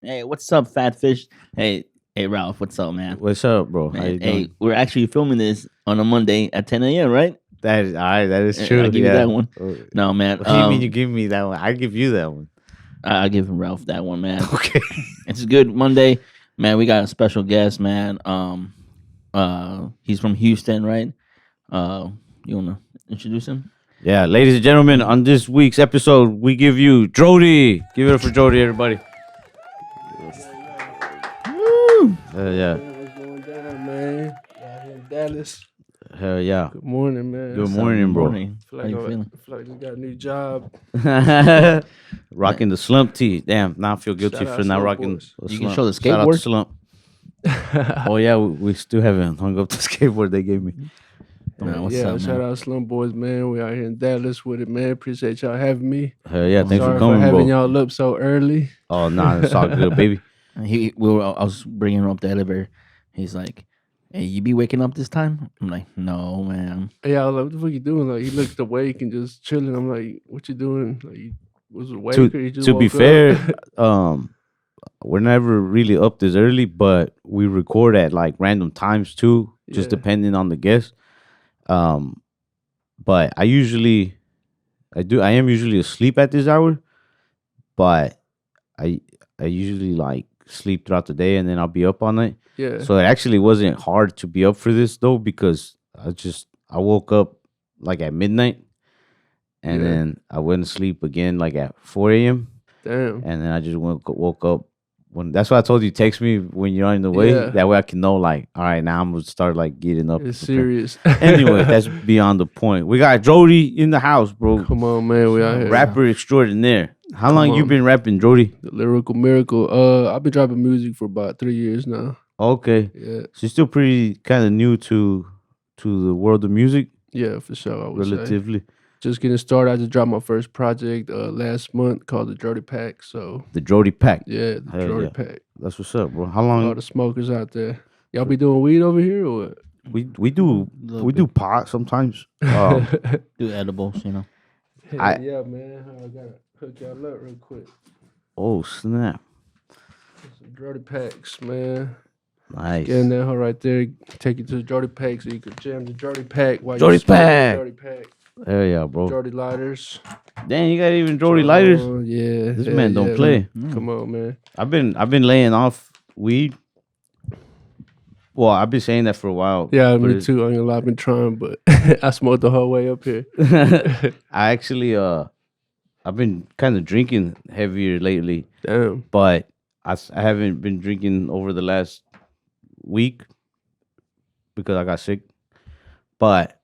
Hey, what's up, FatFish? Hey, Ralph, what's up, man? What's up, bro? How Man, you hey, doing? we're actually filming this on a Monday at 10 a.m., right? That is all right. That is I true. give you Yeah. that one. No, man. What do you mean you give me that one? I give you that one. I give Ralph that one, man. Okay. It's a good Monday, man. We got a special guest, man. He's from Houston, right? You wanna introduce him? Yeah, ladies and gentlemen, on this week's episode, we give you DRODi. Give it up for DRODi, everybody. Woo! Yeah. What's going down, man? Out here in Dallas. Hell yeah. Good morning, man. Good What's up? morning, bro. Morning. Feel How like you I feeling? feel like I just got a new job. Rocking the slump tee. Damn, now I feel guilty Shout out for not Slump rocking Boys. the You slump. can show the Shout out to skateboard. slump. Oh yeah, we still haven't hung up the skateboard they gave me. Man, what's yeah, up, shout man? out Slum Boys, man. We out here in Dallas with it, man. Appreciate y'all having me. Hell yeah, thanks Sorry for for coming, having bro. y'all up so early. Oh nah, it's all good, baby. I was bringing him up the elevator. He's like, "Hey, you be waking up this time?" I'm like, "No, man." Yeah, I was like, what the fuck you doing? Like, he looked awake and just chilling. I'm like, what you doing? Like, you was awake To or you just to be woke up? fair, we're never really up this early, but we record at like random times too, just Yeah. depending on the guest. But I am usually asleep at this hour, but I I usually like sleep throughout the day and then I'll be up all night. Yeah. So it actually wasn't hard to be up for this though because I woke up like at midnight and Yeah. then I went to sleep again like at 4 a.m. Damn. and then I just woke up when. That's why I told you text me when you're on the way. Yeah. That way I can know like, all right, now I'm gonna start like getting up. It's and prepare. serious. Anyway, that's beyond the point. We got DRODi in the house, bro. Come on, man. We out here. Rapper extraordinaire. How Come long you on. been rapping, DRODi? The lyrical miracle. I've been dropping music for about 3 years now. Okay, Yeah. so you're still pretty kind of new to the world of music, Yeah, for sure. I would say. relatively. Just getting started. I just dropped my first project last month called the DRODi Pack. So The DRODi Pack. yeah, the Hell DRODi yeah. Pack. That's what's up, bro. How All long the smokers out there. Y'all be doing weed over here or what? we do Little we do bit. pot sometimes. Do edibles, you know. Hell yeah, man. I gotta hook y'all up real quick. Oh snap! Some DRODi Packs, man. Nice. Get in that hoe right there. Take you to the DRODi Pack so you can jam the DRODi Pack while DRODi you smoke Pack. the DRODi Pack. Hell yeah, bro. DRODi lighters. Dang, you got even DRODi lighters. Yeah. This hell man don't yeah, play. man. Come on, man. I've been laying off weed. Well, I've been saying that for a while. Yeah, but me it's- too. I ain't gonna lie, I've been trying, but I smoked the whole way up here. I actually I've been kind of drinking heavier lately, Damn. but I haven't been drinking over the last week because I got sick. But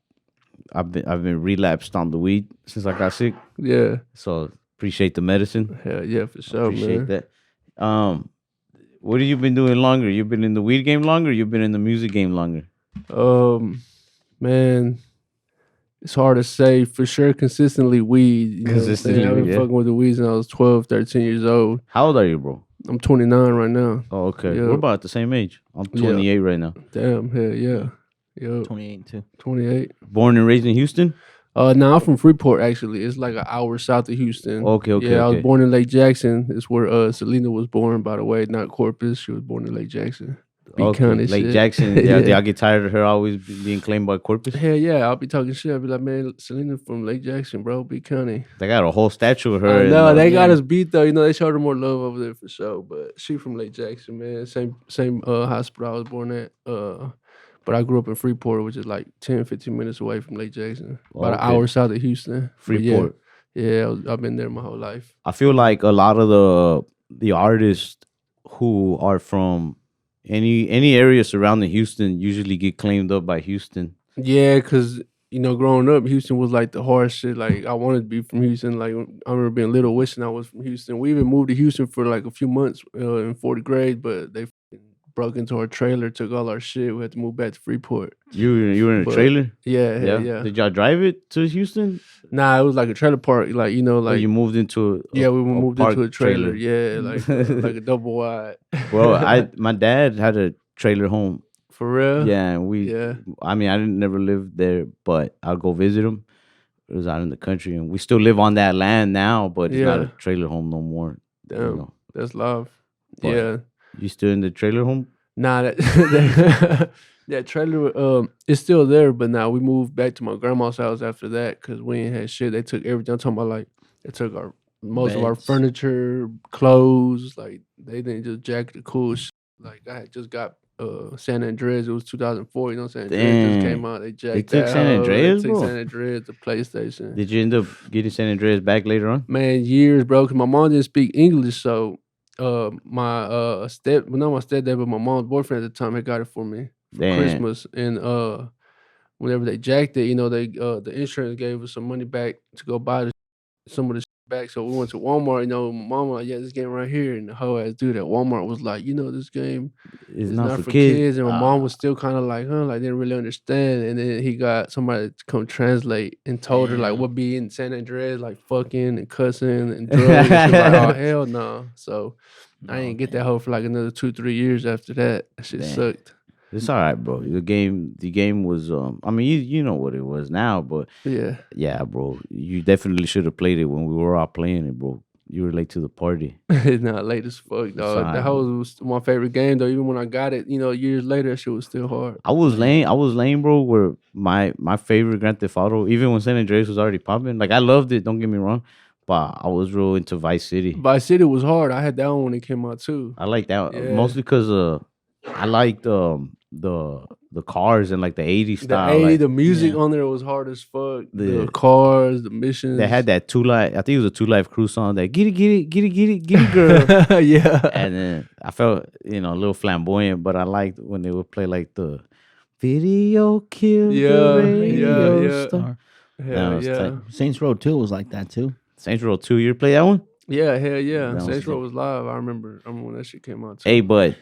I've been relapsed on the weed since I got sick. Yeah. So appreciate the medicine. Hell yeah, for sure, Appreciate man. that. What have you been doing longer? You've been in the weed game longer. You've been in the music game longer. Man, it's hard to say for sure. Consistently weed. You know what I'm Consistently saying? I've been weed, yeah. fucking with the weed since I was 12, 13 years old. How old are you, bro? I'm 29 right now. Oh, okay. Yeah. We're about the same age. I'm Yeah. 28 right now. Damn, hell yeah. Yo, 28 too. 28. Born and raised in Houston. No, I'm from Freeport actually. It's like an hour south of Houston. Okay, okay, Yeah, I was okay. born in Lake Jackson. It's where Selena was born, by the way, not Corpus. She was born in Lake Jackson. Be Okay, kinda Lake shit. Jackson. Yeah, y'all get tired of her always being claimed by Corpus. Hell yeah, I'll be talking shit. I'll be like, man, Selena from Lake Jackson, bro. Be County. They got a whole statue of her. I in, know they got yeah. us beat though. You know they showed her more love over there for sure. But she from Lake Jackson, man. Same hospital I was born at. But I grew up in Freeport, which is like 10, 15 minutes away from Lake Jackson, about an Okay. hour south of Houston. But yeah, Freeport. yeah, I've been there my whole life. I feel like a lot of the artists who are from any area surrounding Houston usually get claimed up by Houston. Yeah, cause you know, growing up, Houston was like the hardest shit. Like I wanted to be from Houston. Like I remember being little, wishing I was from Houston. We even moved to Houston for like a few months in 4th grade, but they broke into our trailer, took all our shit. We had to move back to Freeport. You were in a But- trailer. Yeah, yeah. Did y'all drive it to Houston? Nah, it was like a trailer park. Like you know, Or like you moved into yeah, we moved into park a trailer. Yeah, like a double wide. Well, my dad had a trailer home. For real. Yeah, and we. Yeah. I mean, I didn't never live there, but I'll go visit him. It was out in the country, and we still live on that land now, but it's not a Yeah. trailer home no more. Damn, that's love. But Yeah. you still in the trailer home? Nah, that trailer it's still there, but now we moved back to my grandma's house after that because we ain't had shit. They took everything. I'm talking about like they took our most of our Beds. furniture, clothes. Like they didn't just jack the cool shit. Like I had just got San Andreas. It was 2004. You know, San Andreas just came Damn. out. They They jacked took that San hoe. They Andreas, took bro. San Andreas, the PlayStation. Did you end up getting San Andreas back later on? Man, years, bro. Because my mom didn't speak English, so my my stepdad, but my mom's boyfriend at the time had got it for me for Damn. Christmas. And whenever they jacked it, you know, they the insurance gave us some money back to go buy some of the shit back. So we went to Walmart, you know, my mom was like, yeah, this game right here. And the whole ass dude at Walmart was like, you know, this game It's is not not for for kids. kids. And my mom was still kind of like, huh, like didn't really understand. And then he got somebody to come translate and told her like Damn. what be in San Andreas, like fucking and cussing and drugs. And she was like, oh hell no. So I didn't get that hoe for like another 2-3 years after that. That shit Damn. sucked. It's all right, bro. The game was I mean, you know what it was now, but Yeah. bro. You definitely should have played it when we were all playing it, bro. You were late to the party. Nah, late as fuck, dog. alright, That bro. hoe was my favorite game though. Even when I got it, you know, years later, that shit was still hard. I was lame, bro. Where my favorite Grand Theft Auto, even when San Andreas was already popping, like I loved it. Don't get me wrong, but I was real into Vice City. Vice City was hard. I had that one when it came out too. I like that Yeah. mostly because I liked the cars and like the 80s The style. 80, Like, the music yeah. on there was hard as fuck. The The- cars, the missions. they had that 2 Live. I think it was a 2 Live Crew song. That get it, girl. Yeah. And then I felt a little flamboyant, but I liked when they would play like the video kill Yeah, the radio yeah. star. Hell was yeah. tight. Saints Row 2 was like that too. Saints Row 2, you play that one? Yeah, hell yeah. That was Saints Row dope. was live. I remember when that shit came out too. Hey, but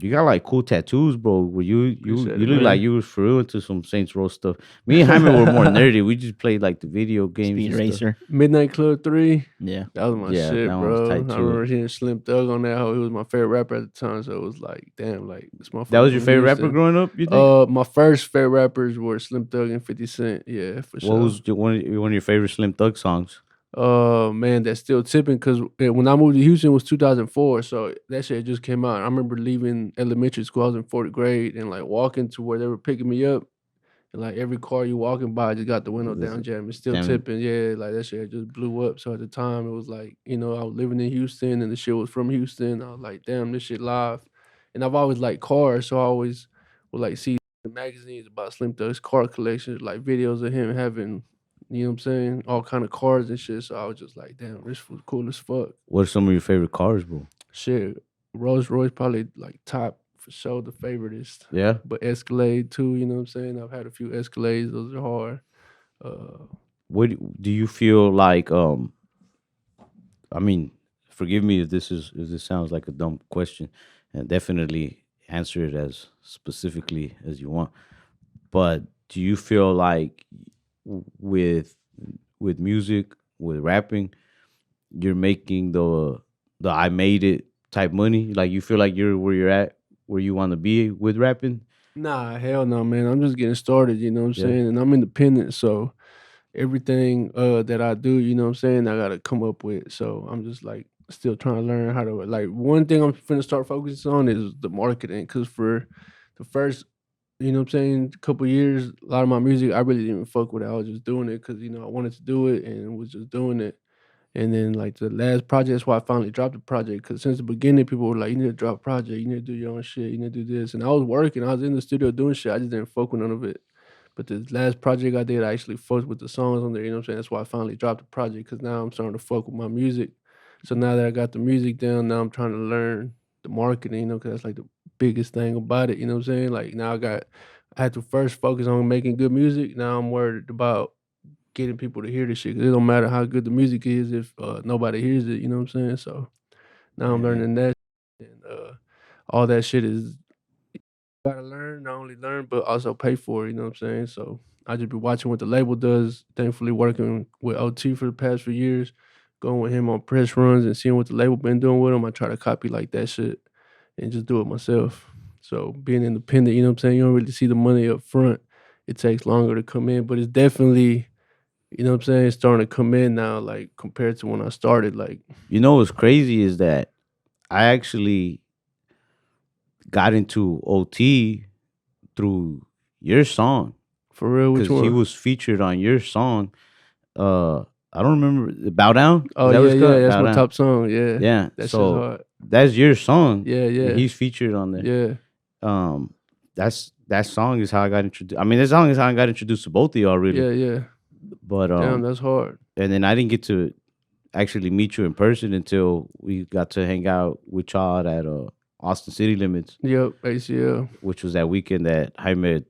you got like cool tattoos, bro. Where you Appreciate it, look like man. you was for real into some Saints Row stuff. Me and Jaime were more nerdy. We just played like the video games. Speed and stuff. Racer. Midnight Club 3. Yeah. That was my Yeah, shit, that one was bro. I tight, too. remember hearing Slim Thug on that hoe. He was my favorite rapper at the time, so it was like, damn, like this motherfucker. That was your from favorite rapper Houston. growing up, you think? My first favorite rappers were Slim Thug and 50 Cent. Yeah, for sure. What was one of your favorite Slim Thug songs? Man, that's still tipping because when I moved to Houston it was 2004, so that shit just came out. I remember leaving elementary school. I was in 4th grade and like walking to where they were picking me up, and like every car you walking by just got the window down jam. It's still Jamming. tipping. Yeah, like that shit just blew up. So at the time it was like, you know, I was living in Houston and the shit was from Houston. I was like, damn, this shit live. And I've always liked cars, so I always would like see the magazines about Slim Thug's car collections, like videos of him having, you know what I'm saying, all kind of cars and shit. So I was just like, damn, this was cool as fuck. What are some of your favorite cars, bro? Shit, Rolls Royce probably like top for sure, the favoriteest. Yeah. But Escalade too, you know what I'm saying? I've had a few Escalades, those are hard. What do you feel like? I mean, forgive me if this sounds like a dumb question, and definitely answer it as specifically as you want. But do you feel like with music, with rapping, you're making the I made it type money? Like you feel like you're where you're at, where you want to be with rapping? Nah, hell no, man. I'm just getting started, you know what I'm Yeah. saying? And I'm independent, so everything that I do, you know what I'm saying, I gotta come up with. So I'm just like still trying to learn how to like one thing I'm finna start focusing on is the marketing. Cause for the first, you know what I'm saying, couple years, a lot of my music I really didn't even fuck with it. I was just doing it because, you know, I wanted to do it and was just doing it. And then like the last project, that's why I finally dropped the project. Cause since the beginning, people were like, you need to drop a project, you need to do your own shit, you need to do this. And I was working, I was in the studio doing shit. I just didn't fuck with none of it. But the last project I did, I actually fucked with the songs on there, you know what I'm saying? That's why I finally dropped the project, because now I'm starting to fuck with my music. So now that I got the music down, now I'm trying to learn the marketing, you know, because that's like the biggest thing about it, you know what I'm saying? Like now I had to first focus on making good music. Now I'm worried about getting people to hear this shit, because it don't matter how good the music is if nobody hears it, you know what I'm saying? So now I'm Yeah. learning that, and all that shit is gotta learn, not only learn but also pay for it, you know what I'm saying? So I just be watching what the label does, thankfully working with OT for the past few years, going with him on press runs and seeing what the label been doing with him. I try to copy like that shit and just do it myself. So being independent, you know what I'm saying, you don't really see the money up front. It takes longer to come in, but it's definitely, you know what I'm saying, it's starting to come in now, like compared to when I started. Like You know what's crazy is that I actually got into OT through your song For real, which because he one? was featured on your song. I don't remember Bow Down. Oh Is that what yeah, it's yeah, called? that's Bow my Down. top song. Yeah, Yeah. that shit's So hard. that's your song. Yeah, And yeah, he's featured on there. yeah, Um, that song is how I got introduced. I mean, that song is how I got introduced to both of y'all, really. yeah, yeah. But Damn, that's hard. and then I didn't get to actually meet you in person until we got to hang out with y'all at Austin City Limits, Yep, ACL. which was that weekend that Jaime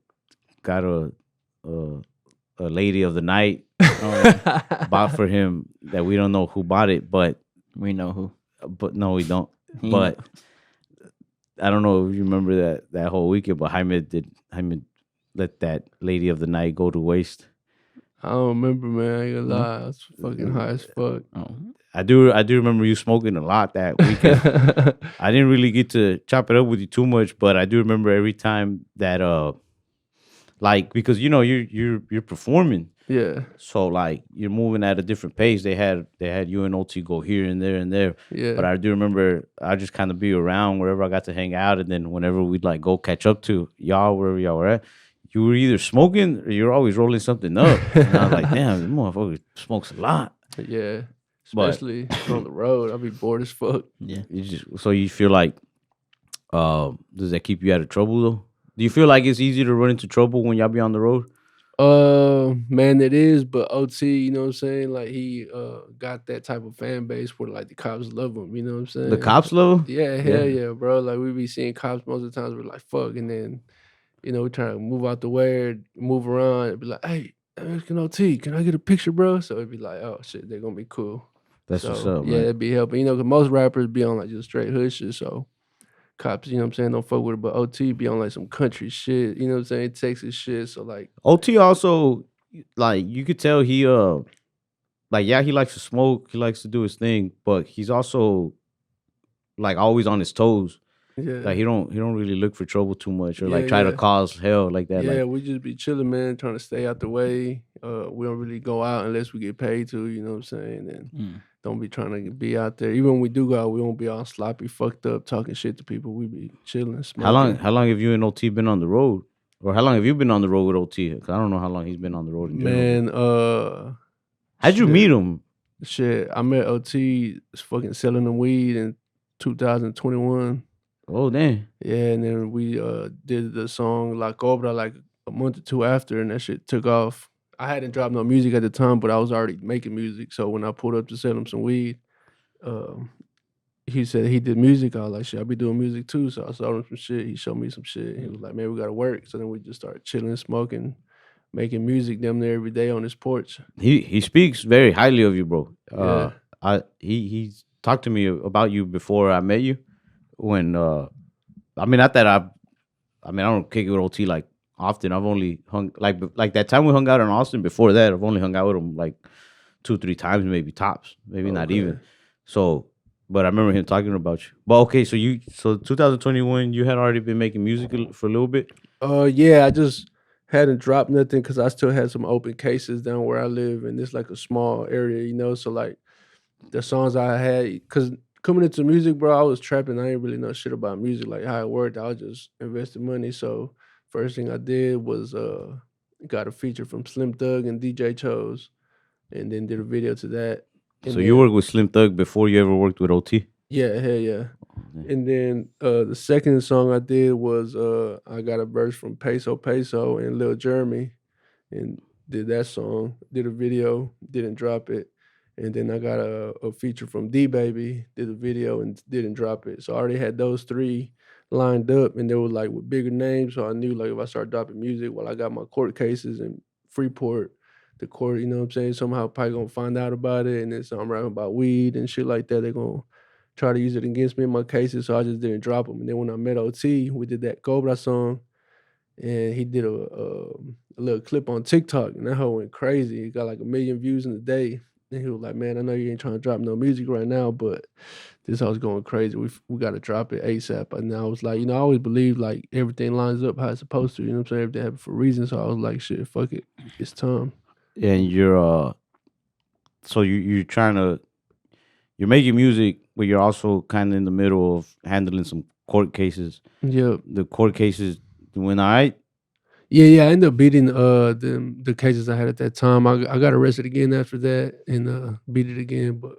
got a, a lady of the night bought for him that we don't know who bought it, but We know who. no, we don't. He But I don't know if you remember that whole weekend, but Jaime let that lady of the night go to waste. I don't remember, man. I ain't gonna No? lie. I was fucking high as fuck. Oh, I do remember you smoking a lot that weekend. I didn't really get to chop it up with you too much, but I do remember every time that like because you know you're performing. Yeah, So like you're moving at a different pace. They had you and OT go here and there and there. yeah. But I do remember I just kind of be around wherever I got to hang out, and then whenever we'd like go catch up to y'all wherever y'all were at, you were either smoking or you're always rolling something up. And I was like, damn, this motherfucker smokes a lot. Yeah, But- especially on the road. I'll be bored as fuck. yeah. So you feel like, does that keep you out of trouble though? Do you feel like it's easier to run into trouble when y'all be on the road? Man, it is, but OT, you know what I'm saying? Like he got that type of fan base where like the cops love him, you know what I'm saying? The cops level? Yeah, hell yeah, bro. Like we be seeing cops most of the times. We're like, fuck, and then you know we try to move out the way, or move around, and be like, hey, Mexican OT, can I get a picture, bro? So it'd be like, oh shit, they're gonna be cool. That's So what's up, yeah, man. it'd be helping. You know, 'cause most rappers be on like just straight hood shit. So cops, you know what I'm saying, don't fuck with it. But OT be on like some country shit. You know what I'm saying, Texas shit. So like, OT also, like, you could tell he like, yeah, he likes to smoke, he likes to do his thing, but he's also like always on his toes. yeah. Like he don't really look for trouble too much or like Yeah, try to yeah. cause hell like that. Yeah, Like, we just be chilling, man, trying to stay out the way. We don't really go out unless we get paid to, you know what I'm saying? And Mm. don't be trying to be out there. Even when we do go out, we won't be all sloppy, fucked up, talking shit to people. We be chilling, smoking. how long have you and OT been on the road? Or how long have you been on the road with OT? 'Cause I don't know how long he's been on the road in general. Man, How'd you shit. meet him? Shit, I met OT fucking selling the weed in 2021. Oh, damn. Yeah, and then we did the song La Cobra like a month or two after, and that shit took off. I hadn't dropped no music at the time, but I was already making music. So when I pulled up to sell him some weed, he said he did music. I was like, shit, I be doing music too. So I sold him some shit. He showed me some shit. He was like, man, we gotta work. So then we just started chilling, smoking, making music damn near every day on his porch. He speaks very highly of you, bro. Yeah. He talked to me about you before I met you. When I mean, not that I don't kick it with OT like often. I've only hung like that time we hung out in Austin. Before that, I've only hung out with him like 2-3 times, maybe tops, maybe not even. Okay. So, but I remember him talking about you. But okay, so 2021, you had already been making music for a little bit. Yeah, I just hadn't dropped nothing because I still had some open cases down where I live, and it's like a small area, you know. So like the songs I had, because coming into music, bro, I was trapping. I didn't really know shit about music, like how it worked. I was just investing money. So first thing I did was got a feature from Slim Thug and DJ Chose, and then did a video to that. And So you then- worked with Slim Thug before you ever worked with OT. Yeah, hell yeah. And then the second song I did was I got a verse from Peso Peso and Lil Jeremy, and did that song. Did a video, didn't drop it, and then I got a feature from D Baby, did a video and didn't drop it. So I already had those three lined up, and they were like with bigger names. So I knew like if I start dropping music while I got my court cases in Freeport, the court, you know what I'm saying, somehow probably gonna find out about it, and then so I'm rapping about weed and shit like that. They're gonna try to use it against me in my cases, so I just didn't drop them. And then when I met OT, we did that Cobra song, and he did a little clip on TikTok, and that hoe went crazy. It got like 1 million views in a day. And he was like, man, I know you ain't trying to drop no music right now, but this house going crazy. We got to drop it ASAP. And I was like, you know, I always believe like everything lines up how it's supposed to. You know what I'm saying? Everything happened for a reason. So I was like, shit, fuck it, it's time. And you're so you're trying to you're making music, but you're also kind of in the middle of handling some court cases. Yep. The court cases went all right. Yeah. I ended up beating the cases I had at that time. I got arrested again after that and beat it again. But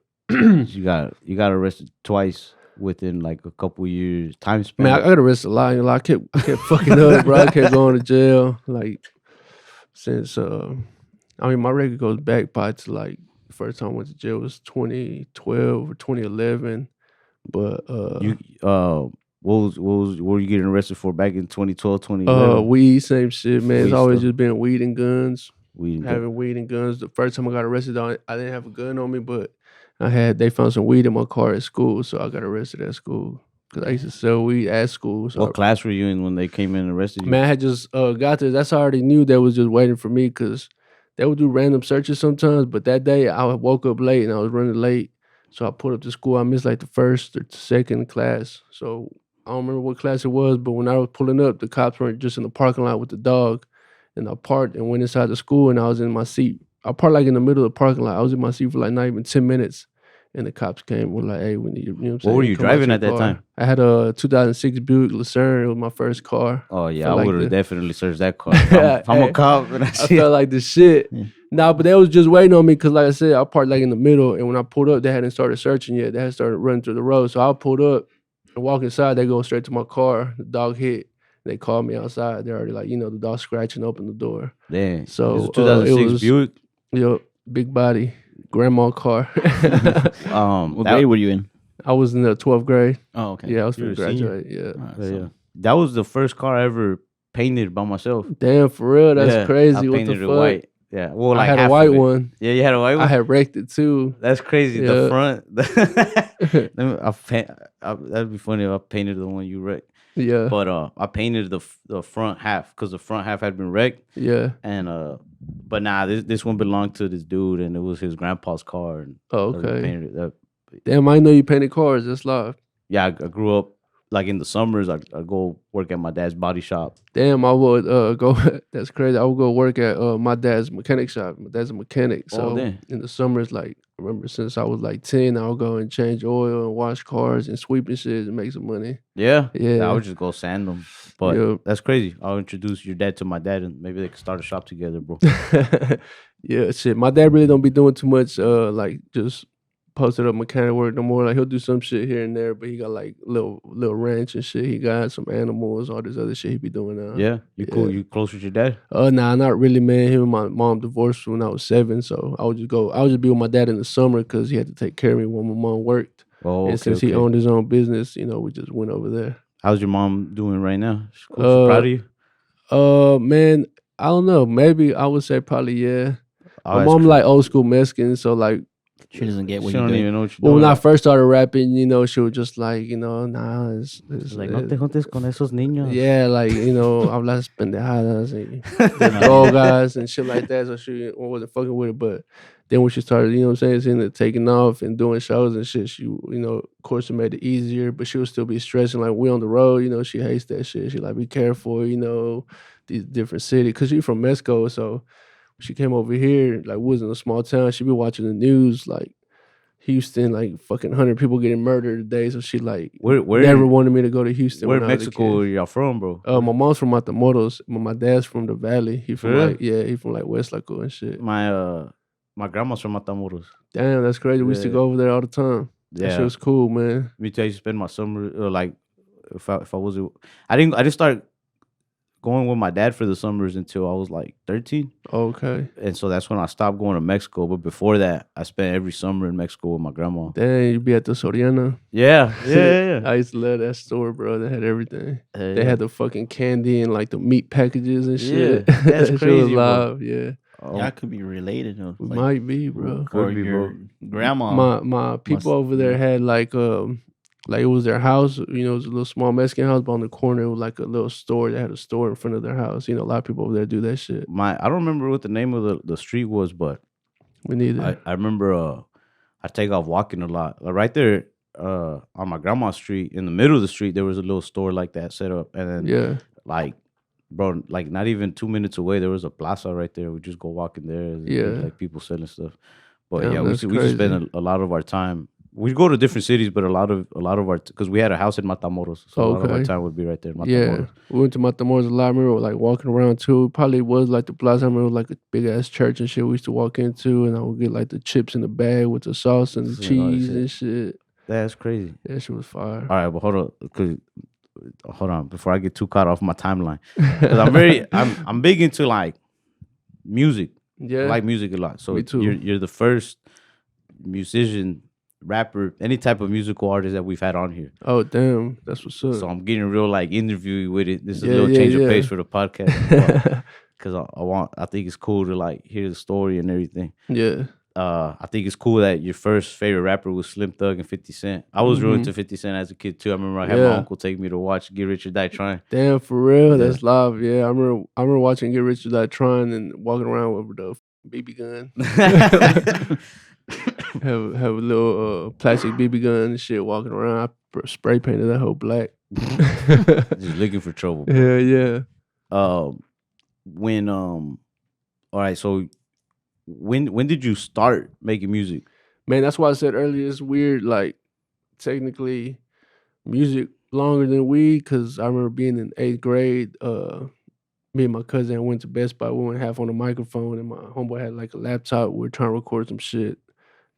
You got arrested twice within like a couple years time span. man, I got arrested a lot. I kept fucking up, bro. I kept going to jail like since I mean my record goes back by to like the first time I went to jail was 2012 or 2011. But You what were you getting arrested for back in 2012, 2011? weed, same shit, man. It's Weed always stuff. just been weed and guns. We Having weed and guns. The first time I got arrested, I didn't have a gun on me, but they found some weed in my car at school, so I got arrested at school because I used to sell weed at school. So what class were you in when they came in and arrested you? man, I had just got there. That's how I already knew they was just waiting for me because they would do random searches sometimes. But that day I woke up late and I was running late, so I pulled up to school. I missed like the first or second class, so I don't remember what class it was. But when I was pulling up, the cops were just in the parking lot with the dog, and I parked and went inside the school, and I was in my seat. I parked like in the middle of the parking lot. I was in my seat for like not even 10 minutes. And the cops came and were like, hey, we need you. You know what I'm saying? What were you Come out driving your at that car. time? I had a 2006 Buick Lucerne. It was my first car. Oh yeah, Felt I like would have the- definitely searched that car. If I'm a Hey, cop and I I see felt like the shit. Yeah. Nah, but they was just waiting on me because, like I said, I parked like in the middle. And when I pulled up, they hadn't started searching yet. They had started running through the road. So I pulled up and walk inside. They go straight to my car. The dog hit. They called me outside. They're already like, the dog scratching open the door. Damn. So, It was a 2006 it was- Buick. Big body, grandma car. What grade were you in? I was in the 12th grade. Oh, okay. Yeah, I was You were going a to senior? graduate. Yeah. Yeah. That was the first car I ever painted by myself. Damn, for real, that's Yeah, crazy. I What the painted it fuck? white. Yeah. Well, like I had half a white of it. one. Yeah, you had a white one. I had wrecked it too. That's crazy. Yeah. The front. That'd be funny if I painted the one you wrecked. Yeah, But I painted the front half because the front half had been wrecked. yeah. And but nah, this one belonged to this dude, and it was his grandpa's car. And Oh, we okay. painted it. Damn, I know you painted cars. That's live. Yeah, I grew up like in the summers. I go work at my dad's body shop. Damn, I would go. That's crazy. I would go work at my dad's mechanic shop. My dad's a mechanic, Oh, so damn. in the summers, like I remember since I was like 10, I would go and change oil and wash cars and sweep and shit and make some money. Yeah, Yeah. I would just go sand them. But Yeah. that's crazy. I'll introduce your dad to my dad, and maybe they could start a shop together, bro. Yeah, shit. My dad really don't be doing too much, like just posted up mechanic work no more. Like he'll do some shit here and there, but he got like little ranch and shit. He got some animals, all this other shit he be doing now. Yeah, you cool. Yeah. You close with your dad? Nah, not really, man. Him and my mom divorced when I was 7, so I would just be with my dad in the summer because he had to take care of me when my mom worked. Oh, And since he owned his own business, we just went over there. How's your mom doing right now? She cool? She proud of you? Man, I don't know. Maybe I would say probably yeah. Oh, My that's mom crazy. like old school Mexican, so like. She doesn't get what She you don't do. even know what you're Well, doing. when I first started rapping, she was just like, nah, it's She's like, no te juntes con esos niños. yeah, like, hablas pendejadas and drogas and shit like that. So she wasn't fucking with it. But then when she started, seeing it taking off and doing shows and shit, she, of course, it made it easier. But she would still be stressing, like, we on the road, she hates that shit. She like, be careful, these different cities. Because she's from Mexico, so she came over here, like, we was in a small town. She be watching the news, like, Houston, like, fucking 100 people getting murdered today. So she, like, Where never wanted me to go to Houston. Where when in I was a Mexico kid. are y'all from, bro? My mom's from Matamoros. My dad's from the Valley. He from Really? he from like West Laco and shit. My grandma's from Matamoros. Damn, that's crazy. We used to Yeah. go over there all the time. That shit Yeah, was cool, man. me too. I used to spend my summer like if I was I didn't start going with my dad for the summers until I was like 13, Okay. and so that's when I stopped going to Mexico. But before that, I spent every summer in Mexico with my grandma. Damn, you be at the Soriana. Yeah. I used to love that store, bro. They had everything. They Yeah. had the fucking candy and like the meat packages and shit. Yeah, that's That shit was crazy, bro. live. Yeah, Y'all could be related. we might be, bro. Or Could be, your grandma. My people must- over there had like it was their house, it was a little small Mexican house, but on the corner it was like a little store. They had a store in front of their house. A lot of people over there do that shit. I don't remember what the name of the street was, but We need it. I remember I take off walking a lot. Like right there on my grandma's street, in the middle of the street, there was a little store like that set up, and then Yeah. like, bro, like not even 2 minutes away, there was a plaza right there. We just go walking there. And Yeah. like people selling stuff. But Damn, yeah, we that's used to spend crazy. a lot of our time we go to different cities, but a lot of our because we had a house in Matamoros, so a lot of our Okay. time would be right there in Yeah, Matamoros. we went to Matamoros a lot. I remember like walking around too. Probably was like the plaza. I remember like a big ass church and shit we used to walk into, and I would get like the chips in the bag with the sauce and the So, cheese shit. and shit. That's crazy. That shit was fire. All right, but hold on before I get too caught off my timeline, because I'm big into like music. Yeah, I like music a lot. So Me too. you're the first musician, rapper, any type of musical artist that we've had on here. oh damn, that's what's up. So I'm getting real like interviewy with it. This is a Yeah, little yeah, change of yeah. pace for the podcast because I think it's cool to like hear the story and everything. Yeah, I think it's cool that your first favorite rapper was Slim Thug and 50 Cent. I was real into 50 Cent as a kid too. I remember I had my Yeah. uncle take me to watch Get Rich or Die Trying. damn for real. Yeah. That's live. Yeah, I remember watching Get Rich or Die Trying and walking around with the BB gun. have a little plastic BB gun and shit walking around. I spray painted that whole black. Just looking for trouble. Yeah, yeah. All right, so when did you start making music? Man, that's why I said earlier it's weird. Like technically, music longer than weed. Cause I remember being in 8th grade. Me and my cousin went to Best Buy. We went half on the microphone, and my homeboy had like a laptop. We were trying to record some shit.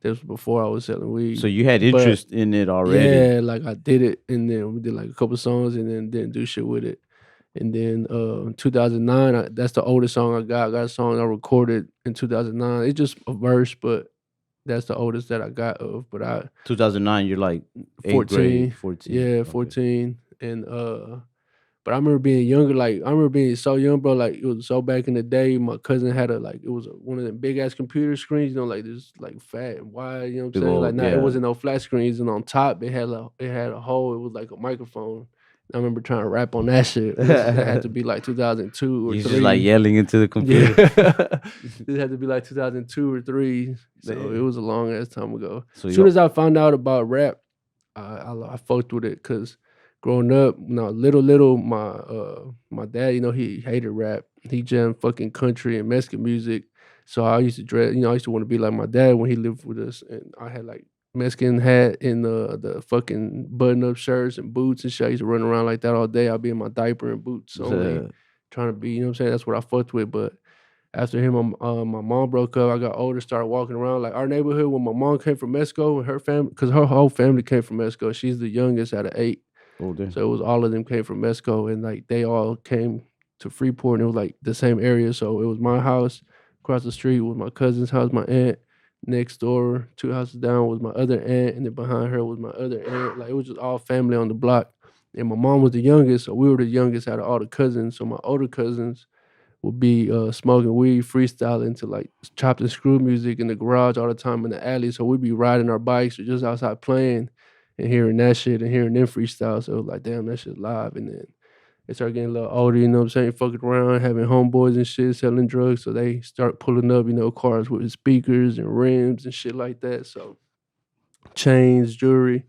This was before I was selling weed. So you had interest in it already. Yeah, like I did it, and then we did like a couple songs, and then didn't do shit with it. And then 2009, that's the oldest song I got. I got a song I recorded in 2009. It's just a verse, but that's the oldest that I got of. But 2009, you're like 8th 14, grade, 14. yeah, Okay. 14, and but I remember being younger. Like I remember being so young, bro. Like it was so back in the day. My cousin had it was one of the big ass computer screens. Like this, like fat and wide. You know what I'm Big saying? old, Like yeah. it wasn't no flat screens, and on top it had a hole. It was like a microphone. I remember trying to rap on that shit. It had to be like 2002 or He's 3. just like yelling into the computer. Yeah. It had to be like 2002 or 3. So Man. it was a long ass time ago. So As soon as I found out about rap, I fucked with it because growing up, when I was little, my dad, he hated rap. He jammed fucking country and Mexican music. So I used to dress, I used to want to be like my dad when he lived with us. And I had like Mexican hat and the fucking button-up shirts and boots and shit. I used to run around like that all day. I'd be in my diaper and boots only, trying to be, you know what I'm saying? That's what I fucked with. But after him, my mom broke up. I got older, started walking around. Like our neighborhood, when my mom came from Mexico and her family, because her whole family came from Mexico. She's the youngest out of 8. Oh, damn. So it was all of them came from Mexico, and like they all came to Freeport, and it was like the same area. So it was my house across the street was my cousin's house, my aunt. Next door, 2 houses down, was my other aunt, and then behind her was my other aunt. Like it was just all family on the block. And my mom was the youngest, so we were the youngest out of all the cousins. So my older cousins would be smoking weed, freestyling to like chopped and screw music in the garage all the time in the alley. So we'd be riding our bikes or just outside playing and hearing that shit and hearing them freestyle. So it was like, damn, that shit's live. And then they start getting a little older, you know what I'm saying, fucking around, having homeboys and shit, selling drugs. So they start pulling up, cars with speakers and rims and shit like that. So chains, jewelry.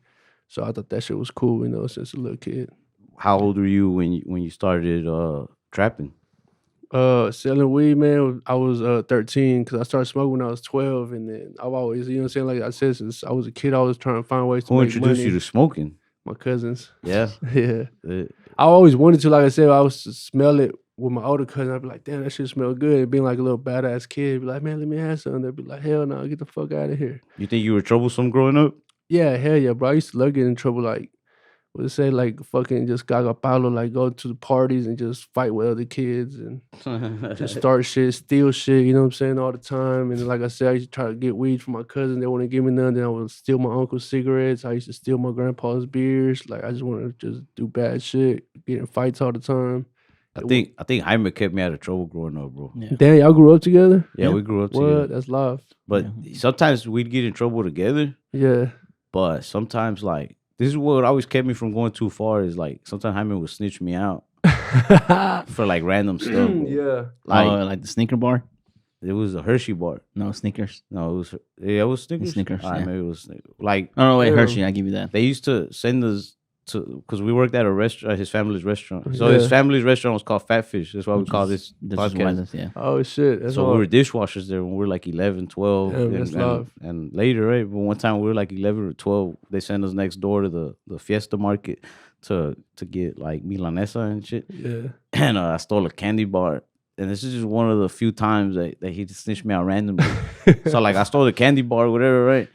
So I thought that shit was cool, since a little kid. How old were you when you started trapping? Selling weed, man, I was 13 because I started smoking when I was 12, and then I've always, you know what I'm saying, like I said, since I was a kid, I was trying to find ways to Who make introduced money. you to smoking? My cousins. Yeah. Yeah. Uh, I always wanted to, like I said, I was to smell it with my older cousin. I'd be like, damn, that shit smell good. And being like a little badass kid, be like, man, let me have some. They'd be like, hell no, get the fuck out of here. you think you were troublesome growing up? Yeah, hell yeah, bro. I used to love getting in trouble, like, what say, like, fucking just gaga palo, like, go to the parties and just fight with other kids and just start shit, steal shit, you know what I'm saying, all the time. And like I said, I used to try to get weed from my cousin. They wouldn't give me none. Then I would steal my uncle's cigarettes. I used to steal my grandpa's beers. Like, I just wanted to just do bad shit, get in fights all the time. I think Jaime kept me out of trouble growing up, bro. Yeah. Damn, y'all grew up together? Yeah, Yeah. we grew up What? together. That's live. But sometimes we'd get in trouble together. Yeah. But sometimes, like, this is what always kept me from going too far is, like, sometimes Jaime would snitch me out for, like, random stuff. Yeah. Like, the sneaker bar? it was a Hershey bar. No, Snickers. No, it was Snickers. Snickers, All right, yeah. maybe it was Snickers. Like, Oh, no, wait, Yeah. Hershey. I give you that. they used to send us because we worked at a restaurant, his family's restaurant. So his Yeah. family's restaurant was called FatFish. That's why we call this This is why podcast. this, yeah. Oh shit, that's So all. we were dishwashers there when we were like 11, 12. Damn, that's live. And later, right? But one time we were like 11 or 12. They sent us next door to the Fiesta Market to get like milanesa and shit. Yeah. And I stole a candy bar. And this is just one of the few times that he just snitched me out randomly. So like I stole the candy bar, whatever, right?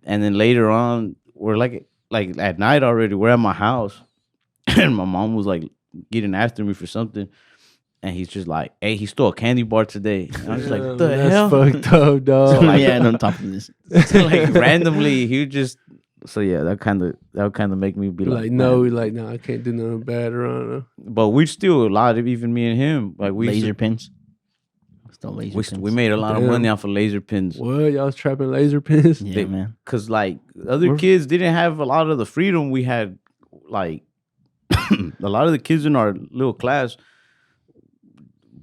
And then later on, we're like at night already, we're at my house. And my mom was like getting after me for something. And he's just like, hey, he stole a candy bar today. And I was like, what the that's hell? fucked up, dog. So like, yeah, and on top of this, So like randomly, he would just. So yeah, that kind of make me be like, no, man. we like, no, I can't do nothing bad around her. But we still a lot of even me and him like we used laser to- pins. Still laser we, pins. we made a lot of Damn. money off of laser pins. What, y'all was trapping laser pins? Yeah, they- man. Cause like other We're- kids didn't have a lot of the freedom we had. Like a lot of the kids in our little class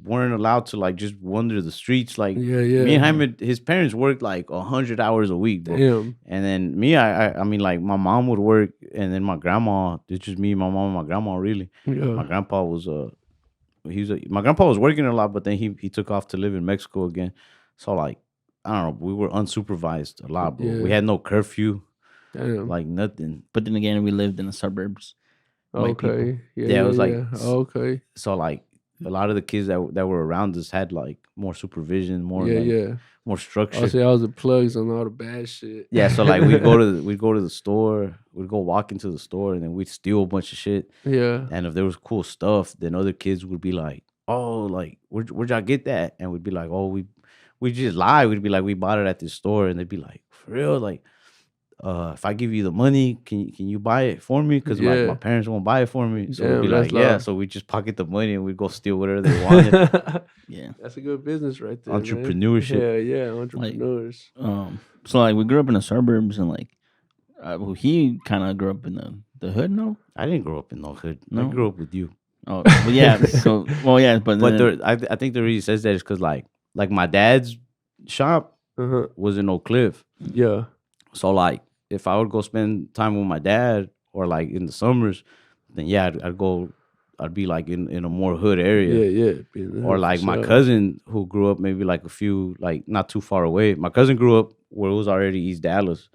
weren't allowed to like just wander the streets. Like Yeah, yeah. me and Jaime, his parents worked like 100 hours a week, bro. Damn. And then me, I mean, like my mom would work, and then my grandma. It's just me, my mom, and my grandma. Really, my Yeah. grandpa was my grandpa was working a lot, but then he took off to live in Mexico again. So like I don't know, we were unsupervised a lot, bro. Yeah. We had no curfew, Damn. like nothing. But then again, we lived in the suburbs. white people. Okay. Yeah, Yeah, it was like- okay. So like a lot of the kids that were around us had like more supervision, more Yeah, like, yeah. more structure. I say I was the plugs on all the bad shit. Yeah, so like we'd go to the store, we'd go walk into the store, and then we'd steal a bunch of shit. Yeah. And if there was cool stuff, then other kids would be like, "Oh, like where'd y'all get that?" And we'd be like, "Oh, we just lie." We'd be like, "We bought it at this store," and they'd be like, "For real? Like, if I give you the money, can you buy it for me? Because Yeah. my parents won't buy it for me." So Damn, we'd be that's like, "Yeah." love. So we just pocket the money and we'd go steal whatever they wanted. Yeah. That's a good business right there. man. Entrepreneurship. Yeah, yeah, entrepreneurs. So like we grew up in the suburbs and like well, he kind of grew up in the hood. No. I didn't grow up in no hood. I No? grew up with you. Oh, well, yeah. So yeah, but But then, I think the reason he says that is because like my dad's shop Uh-huh. was in Oak Cliff. Yeah. So like if I would go spend time with my dad or like in the summers, then yeah, I'd be like in a more hood area. Yeah, yeah. Or like my cousin who grew up maybe like a few like not too far away. My cousin grew up where it was already East Dallas,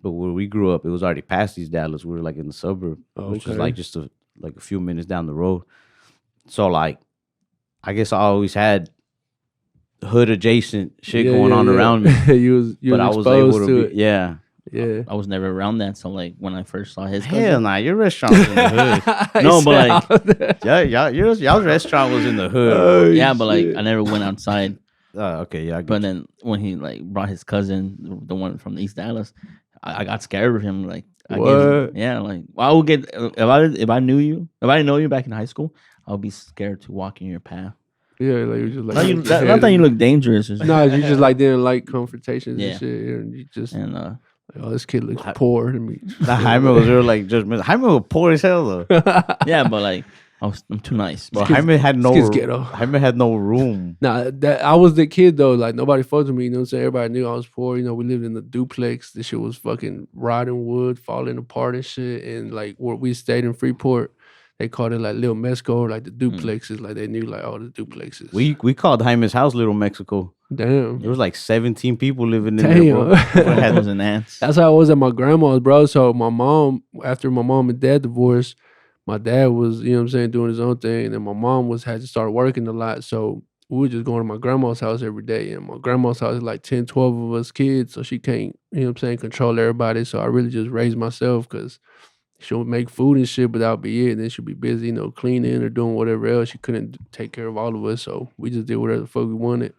but where we grew up it was already past East Dallas. We were like in the suburb, which is Okay. like just a few minutes down the road. So like I guess I always had hood adjacent shit going on around me. you But I was was able exposed to to be, it. yeah. Yeah. I was never around that. So like when I first saw his cousin, Hell nah, your restaurant was in the hood. No, but, like, Yeah, y'all's restaurant was in the hood. Oh, yeah, but like shit. I never went outside. Okay, yeah. I get But then when he like brought his cousin, the one from East Dallas, I got scared of him. Like, What? Yeah, like I would get if I knew you, if I didn't know you back in high school, I would be scared to walk in your path. yeah, like you just like Not that you look dangerous. It's No, you just like didn't like confrontations Yeah. and shit, and you just and like, oh, this kid looks poor to me. that Jaime was real like judgmental. Jaime was poor as hell though. yeah, but like I'm too nice. But kid's- Jaime had no this kid's ghetto. Jaime had no room. Nah, that I was the kid though. Like nobody fucked with me. You know what I'm saying? Everybody knew I was poor. You know, we lived in the duplex. This shit was fucking rotting wood, falling apart and shit. And like where we stayed in Freeport, they called it like Little Mexico, like the duplexes. Like they knew like all the duplexes. We called Jaime's house Little Mexico. damn. There was like 17 people living in there, bro. Damn. I was an ants. That's how I was at my grandma's, bro. So my mom, after my mom and dad divorced, my dad was, you know what I'm saying, doing his own thing. And my mom had to start working a lot. So we were just going to my grandma's house every day. And my grandma's house is like 10, 12 of us kids. So she can't, you know what I'm saying, control everybody. So I really just raised myself because she'll make food and shit, but that'll be it. And then she'll be busy, you know, cleaning or doing whatever else. She couldn't take care of all of us. So we just did whatever the fuck we wanted.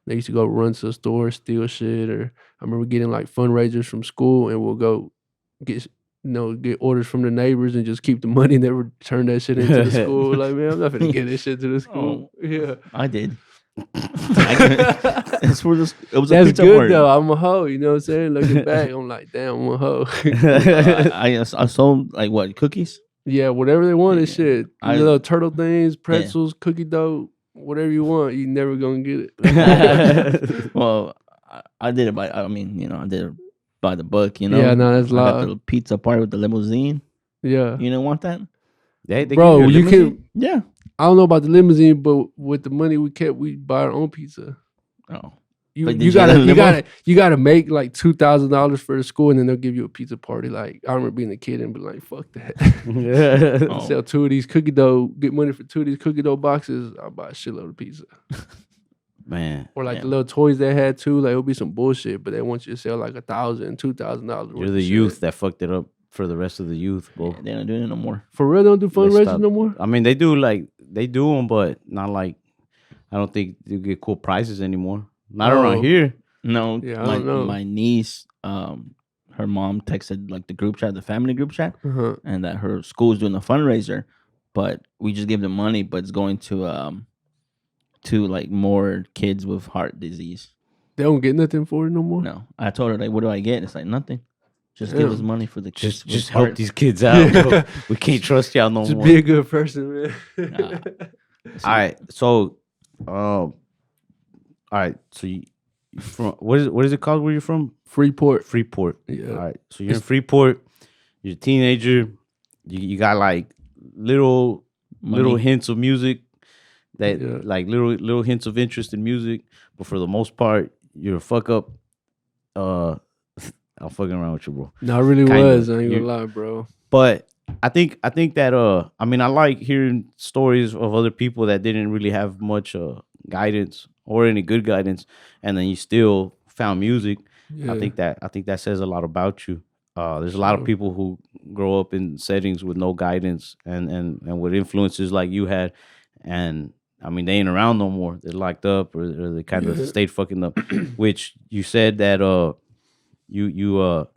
They used to go run to the store, steal shit. Or I remember getting like fundraisers from school and we'll go get orders from the neighbors and just keep the money, never turn that shit into the school. Like, man, I'm not gonna get this shit to the school. Yeah. I did. It's for this. It was a That's pizza good party. though. I'm a hoe, you know what I'm saying? Looking back, I'm like, damn, I'm a hoe. I sold like what cookies. Yeah, whatever they wanted, Yeah. shit. I- Little turtle things, pretzels, cookie dough, whatever you want, you never gonna get it. Well, I did it by. I mean, I did it by the book. Yeah, no, that's I got live. the pizza party with the limousine. Yeah, You don't want that? They give bro, you a you limousine? can. Yeah. I don't know about the limousine, but with the money we kept, we buy our own pizza. Oh. You But did you you get a gotta you limo? gotta you gotta make like $2,000 for the school, and then they'll give you a pizza party. Like I remember being a kid and be like, "Fuck that." Oh. Sell 2 of these cookie dough, get money for 2 of these cookie dough boxes. I'll buy a shitload of pizza. Man, Or like Yeah. the little toys they had too. Like it'll be some bullshit, but they want you to sell like $1,000, $2,000. you're the youth that fucked it up for the rest of the youth, bro. Yeah, they're not doing it no more. For real, they don't do They fundraisers stopped. no more. I mean, they do them, but not like. I don't think you get cool prices anymore. Not Oh. around here. No, Yeah, I my don't know. my niece, her mom texted like the group chat, the family group chat, and that her school is doing a fundraiser, but we just give them money, but it's going to like more kids with heart disease. They don't get nothing for it no more. No, I told her like, what do I get? It's like nothing. Just give us Damn. money for the kids. Just with help heart. these kids out, bro. We can't trust y'all no Just more. be a good person, man. Nah. All right, so, all right, so you from what is it called? Where you're from? Freeport. Freeport. Yeah. All right, so you're in Freeport. You're a teenager. You got like little Money. hints of music that Yeah. like little hints of interest in music, but for the most part, you're a fuck up. I'm fucking around with you, bro. No, I really Kinda. was. I ain't gonna lie, bro. But I think that I mean I like hearing stories of other people that didn't really have much guidance or any good guidance, and then you still found music. Yeah. I think that says a lot about you. There's a lot of Sure. people who grow up in settings with no guidance and with influences like you had, and I mean they ain't around no more. They're locked up or they kind of Yeah. stayed fucking up. Which you said that you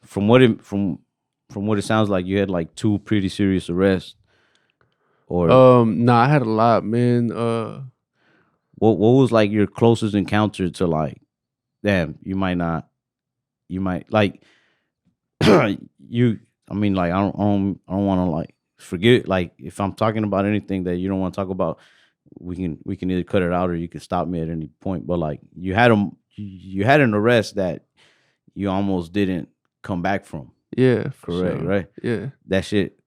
from what it sounds like you had like 2 pretty serious arrests. Or Nah, I had a lot, man. what was like your closest encounter to like, damn, you might like you. I mean, like I don't want to like forget. Like if I'm talking about anything that you don't want to talk about, we can either cut it out or you can stop me at any point. But like you had an arrest that you almost didn't come back from. Yeah, for Correct, sure. right? Yeah. That shit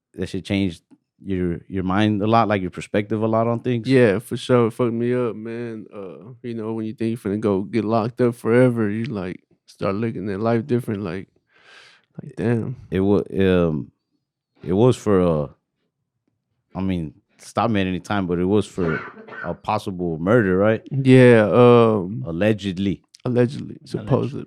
changed your mind a lot, like your perspective a lot on things. Yeah, for sure. It fucked me up, man. You know, when you think you're finna go get locked up forever, you like start looking at life different, like damn. It was for I mean, stop me at any time, but it was for a possible murder, right? Yeah, Allegedly. allegedly. Supposedly.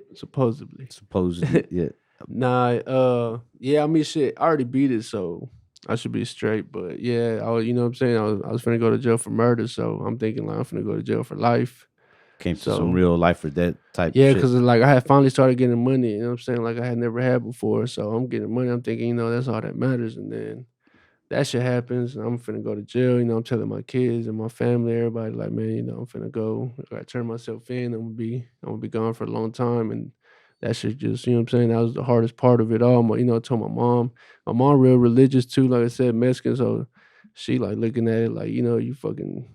Supposedly, yeah. Nah, yeah, I mean shit, I already beat it, so I should be straight. But yeah, you know what I'm saying? I was finna go to jail for murder, so I'm thinking like I'm finna go to jail for life. Came to So- some real life or death type Yeah, shit. because like I had finally started getting money, you know what I'm saying? Like I had never had before. So I'm getting money. I'm thinking, you know, that's all that matters. And then that shit happens, and I'm finna go to jail. You know, I'm telling my kids and my family, everybody, like, man, you know, I'm finna go. I gotta turn myself in. I'm gonna be gone for a long time. And that shit just, you know what I'm saying? That was the hardest part of it all. You know, I told my mom. My mom real religious too, like I said, Mexican. So she like looking at it like, you know, you fucking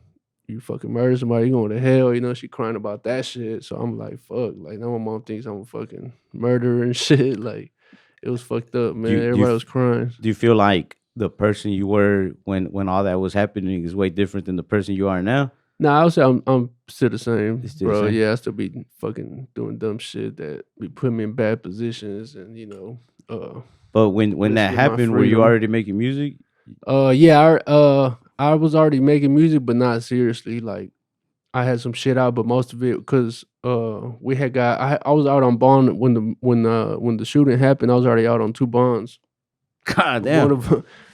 murder somebody, you going to hell, you know, she crying about that shit. So I'm like, fuck. Like now my mom thinks I'm a fucking murderer and shit. Like it was fucked up, man. Do you Everybody was crying. Do you feel like the person you were when all that was happening is way different than the person you are now? Nah, I would say I'm still the same, You're still the bro. same? Yeah, I still be fucking doing dumb shit that be putting me in bad positions, and you know, But when Risking that my happened, were you freedom. already making music? yeah, I was already making music, but not seriously. Like I had some shit out, but most of it because we had got I was out on bond when the shooting happened. I was already out on 2 bonds. God damn.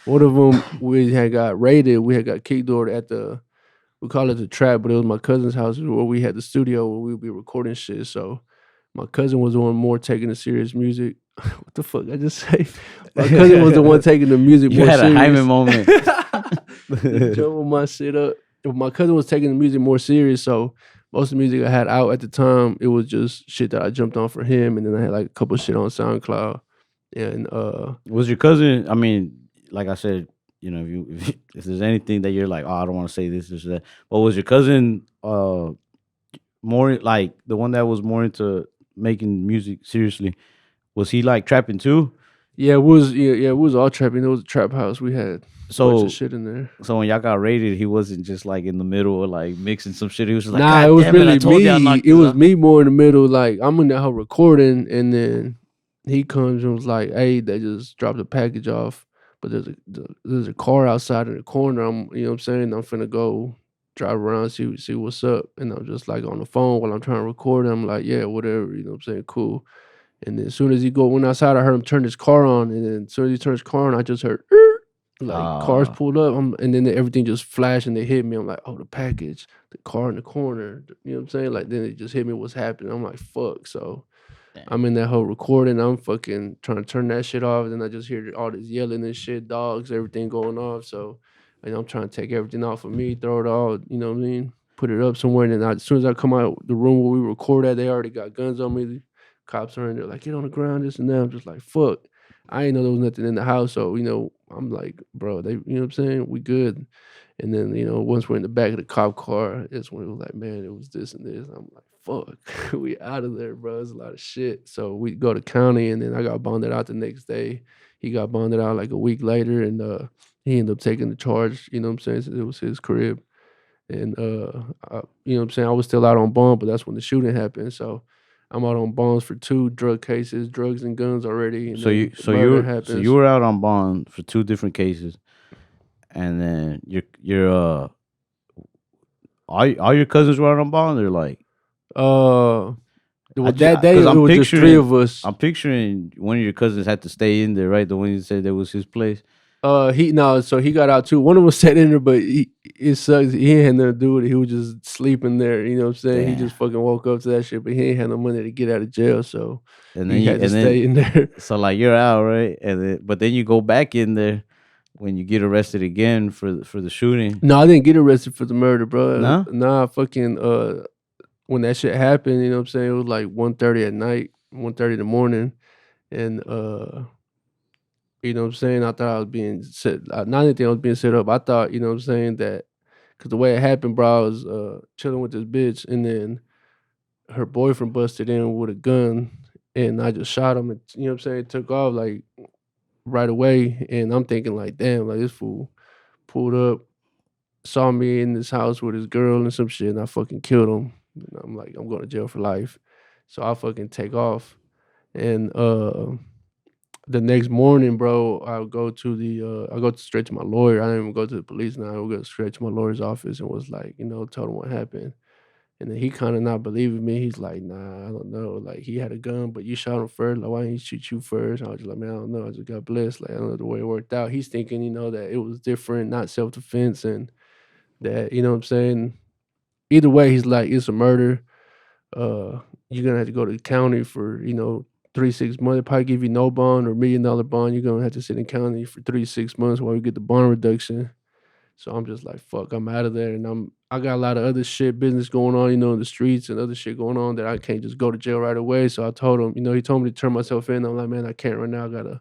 One of them we had got raided. We had got kicked out at we call it the trap, but it was my cousin's house where we had the studio where we would be recording shit. So my cousin was the one more taking the serious music. What the fuck I just say? My cousin was the one taking the music You more had serious. a Jaime moment. Jumping my shit up. My cousin was taking the music more serious, so most of the music I had out at the time, it was just shit that I jumped on for him, and then I had like a couple shit on SoundCloud. And Was your cousin? I mean, like I said, you know, if there's anything that you're like, oh, I don't want to say this or that. But was your cousin more like the one that was more into making music seriously? Was he like trapping too? Yeah, it was all trapping. It was a trap house. We had a bunch of So shit in there. so when y'all got raided, he wasn't just like in the middle of like mixing some shit. He was just like, Nah, it God was damn it, I really told you I me. knocked It this was out. me more in the middle. Like I'm in that whole recording, and then he comes and was like, "Hey, they just dropped a package off, but there's a car outside in the corner. You know what I'm saying? I'm finna go drive around, see what's up." And I'm just like on the phone while I'm trying to record. I'm like, "Yeah, whatever." You know what I'm saying? Cool. And then as soon as went outside, I heard him turn his car on. And then as soon as he turned his car on, I just heard, "Er," like cars Ah, pulled up. And then everything just flashed and they hit me. I'm like, oh, the package, the car in the corner. You know what I'm saying? Like then it just hit me what's happening. I'm like, fuck. So I'm in that whole recording. I'm fucking trying to turn that shit off. And then I just hear all this yelling and shit, dogs, everything going off. So I'm trying to take everything off of me, throw it all, you know what I mean? Put it up somewhere. And then as soon as I come out the room where we record at, they already got guns on me. Cops are in there like, get on the ground, this and that. I'm just like, fuck. I ain't know there was nothing in the house. So, I'm like, bro, you know what I'm saying? We good. And then, once we're in the back of the cop car, it's when it was like, man, it was this and this. I'm like, fuck, we out of there, bro. It's a lot of shit. So we go to county, and then I got bonded out the next day. He got bonded out like a week later, and he ended up taking the charge, you know what I'm saying? So it was his crib. And you know what I'm saying? I was still out on bond, but that's when the shooting happened. So I'm out on bonds for 2 drug cases, drugs and guns already, and so then the murder you happens. were out on bond for 2 different cases, and then you're all your cousins were out on bond. They're like, Uh, I that day because it I'm was just 3 picturing of us. I'm picturing one of your cousins had to stay in there, right? The one you said that was his place. So he got out too. One of us sat in there, but it sucks. He ain't had nothing to do with it. He was just sleeping there. You know what I'm saying? He Damn. just fucking woke up to that shit, but he ain't had no money to get out of jail, so And he then had to stay in there. so like you're out, right? But then you go back in there when you get arrested again for the shooting. No, I didn't get arrested for the murder, bro. No? Nah, fucking when that shit happened, you know what I'm saying? It was like 1:30 at night, 1:30 in the morning, and you know what I'm saying? I thought I was being set. Not anything I was being set up. I thought, you know what I'm saying, that because the way it happened, bro, I was chilling with this bitch, and then her boyfriend busted in with a gun, and I just shot him, and you know what I'm saying, took off like right away, and I'm thinking like, damn, like this fool pulled up, saw me in this house with his girl and some shit, and I fucking killed him. And I'm like, I'm going to jail for life. So I fucking take off, and the next morning, bro, I go straight to my lawyer. I didn't even go to the police now. I would go straight to my lawyer's office and was like, told him what happened. And then he kind of not believing me. He's like, nah, I don't know. Like he had a gun, but you shot him first. Like why didn't he shoot you first? I was just like, man, I don't know. I just got blessed. Like I don't know the way it worked out. He's thinking, that it was different, not self defense, and that you know what I'm saying. Either way, he's like, it's a murder. You're gonna have to go to the county for 3 6 months. They probably give you no bond or $1 million bond. You're gonna have to sit in county for 3 6 months while we get the bond reduction. So I'm just like, fuck, I'm out of there, and I got a lot of other shit, business going on, in the streets and other shit going on that I can't just go to jail right away. So I told him, he told me to turn myself in. I'm like, man, I can't right now. I gotta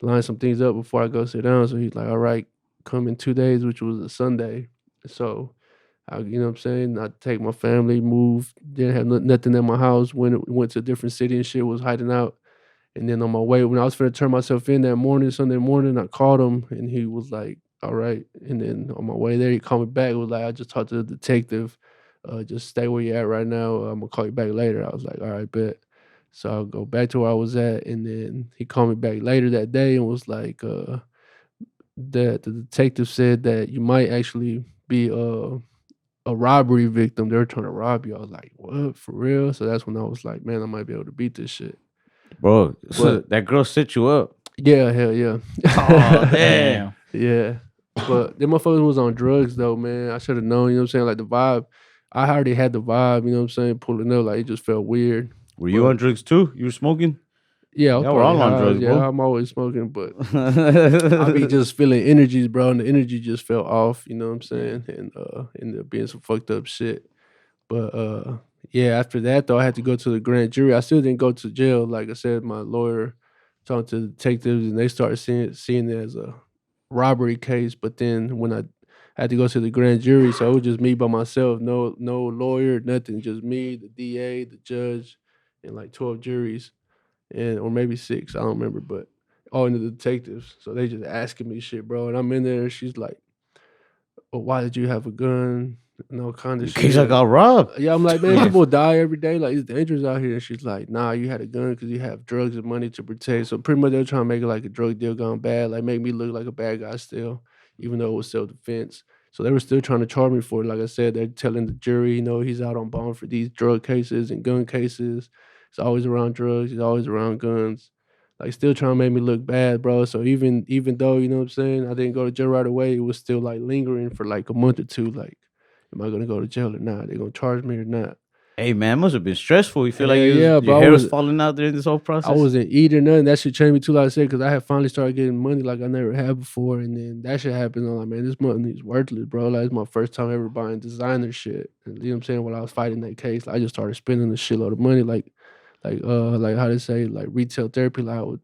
line some things up before I go sit down. So he's like, all right, come in 2 days, which was a Sunday. So you know what I'm saying? I take my family, moved, didn't have nothing in my house, went to a different city and shit, was hiding out. And then on my way, when I was finna turn myself in that morning, Sunday morning, I called him and he was like, all right. And then on my way there, he called me back. It was like, I just talked to the detective. Just stay where you at right now. I'm gonna call you back later. I was like, all right, bet. So I'll go back to where I was at. And then he called me back later that day and was like, that the detective said that you might actually be a robbery victim. They were trying to rob you. I was like, what, for real? So that's when I was like, man, I might be able to beat this shit. Bro, so But that girl set you up. yeah, hell yeah. Oh damn. Yeah. But them motherfuckers was on drugs though, man. I should have known, you know what I'm saying? Like the vibe. I already had the vibe, you know what I'm saying, pulling up. Like it just felt weird. Were you But on drugs too? You were smoking? yeah, I was Y'all were probably all on high. drugs, Yeah, bro. I'm always smoking, but I be just feeling energies, bro, and the energy just felt off, you know what I'm saying? And ended up being some fucked up shit. But yeah, after that though, I had to go to the grand jury. I still didn't go to jail. Like I said, my lawyer talked to the detectives and they started seeing it as a robbery case. But then when I had to go to the grand jury, so it was just me by myself, no lawyer, nothing, just me, the DA, the judge, and like 12 juries, and or maybe 6, I don't remember. But all in the detectives. So they just asking me shit, bro. And I'm in there. She's like, "Well, why did you have a gun?" And all kind of In shit. case I got robbed. Yeah, I'm like, man, people die every day. Like, it's dangerous out here. And she's like, nah, you had a gun because you have drugs and money to protect. So pretty much they're trying to make it like a drug deal gone bad, like make me look like a bad guy still, even though it was self-defense. So they were still trying to charge me for it. Like I said, they're telling the jury, he's out on bond for these drug cases and gun cases. He's always around drugs. He's always around guns. Like, still trying to make me look bad, bro. So even though, you know what I'm saying, I didn't go to jail right away, it was still like lingering for like a month or two. Like, am I gonna go to jail or not? They gonna charge me or not? Hey man, it must have been stressful. You feel like Yeah, your hair was falling out during this whole process? I wasn't eating nothing. That shit changed me too, like I said, because I had finally started getting money like I never had before. And then that shit happened. I'm like, man, this money is worthless, bro. Like, it's my first time ever buying designer shit. And you know what I'm saying? When I was fighting that case, like, I just started spending a shitload of money, like how they say, like retail therapy. Like, I would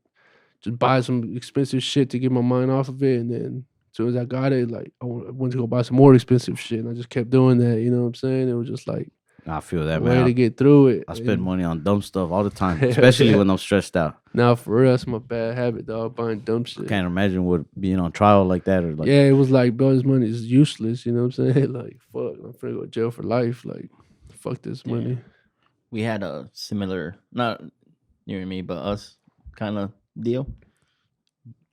just buy some expensive shit to get my mind off of it. And then as soon as I got it, like, I went to go buy some more expensive shit. And I just kept doing that. You know what I'm saying? It was just like, I feel that, way man. to get through it. I spend money on dumb stuff all the time, especially when I'm stressed out. Now, for real, that's my bad habit, dog. Buying dumb shit. I can't imagine what being on trial like that or like. Yeah, it was like, bro, this money is useless. You know what I'm saying? Like, fuck, I'm finna go to jail for life. Like, fuck this money. We had a similar, not you and me, but us kind of deal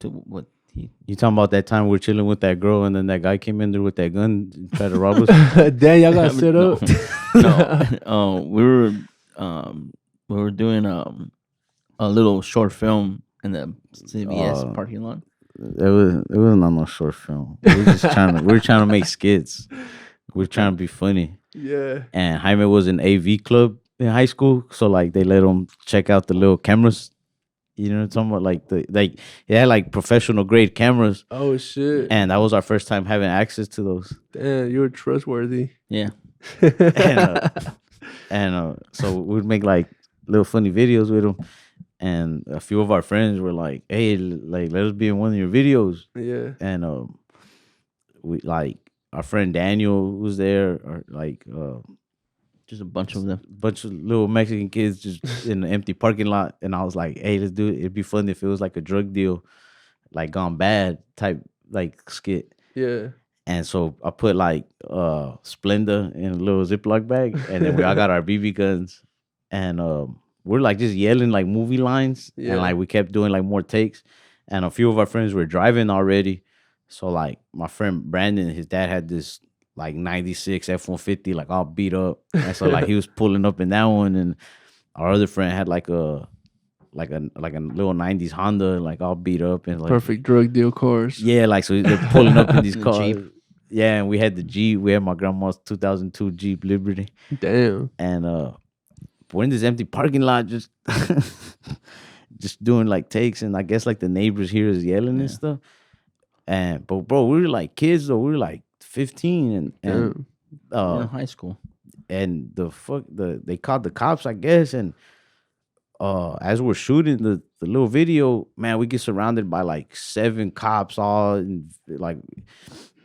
to what he. You talking about that time we were chilling with that girl and then that guy came in there with that gun and tried to rob us? Damn, y'all got set up. No, we were doing a little short film in the CVS parking lot. It wasn't not no short film. We were trying to make skits. We were trying to be funny. Yeah. And Jaime was in AV club in high school, so like they let him check out the little cameras. You know what I'm talking about? Like it had like professional grade cameras. Oh shit. And that was our first time having access to those. Damn, you were trustworthy. Yeah. and so we'd make like little funny videos with them. And a few of our friends were like, "Hey, like let us be in one of your videos." Yeah. And we like our friend Daniel was there, or like just a bunch of them, bunch of little Mexican kids just in an empty parking lot. And I was like, "Hey, let's do it. It'd be fun if it was like a drug deal, like gone bad type like skit." Yeah. And so I put like Splenda in a little Ziploc bag, and then we all got our BB guns, and we're like just yelling like movie lines, and like we kept doing like more takes, and a few of our friends were driving already, so like my friend Brandon, his dad had this like 96 F-150 like all beat up, and so like he was pulling up in that one, and our other friend had like a little 90s Honda like all beat up and like perfect drug deal cars. Yeah, like so they're pulling up in these cars. Jeep. Yeah, and we had the Jeep. We had my grandma's 2002 Jeep Liberty. Damn. And we're in this empty parking lot just just doing like takes, and I guess like the neighbors here is yelling and stuff. And but bro, we were like kids though. We were like 15 and high school. And they called the cops, I guess, and as we're shooting the little video, man, we get surrounded by like 7 cops, all in like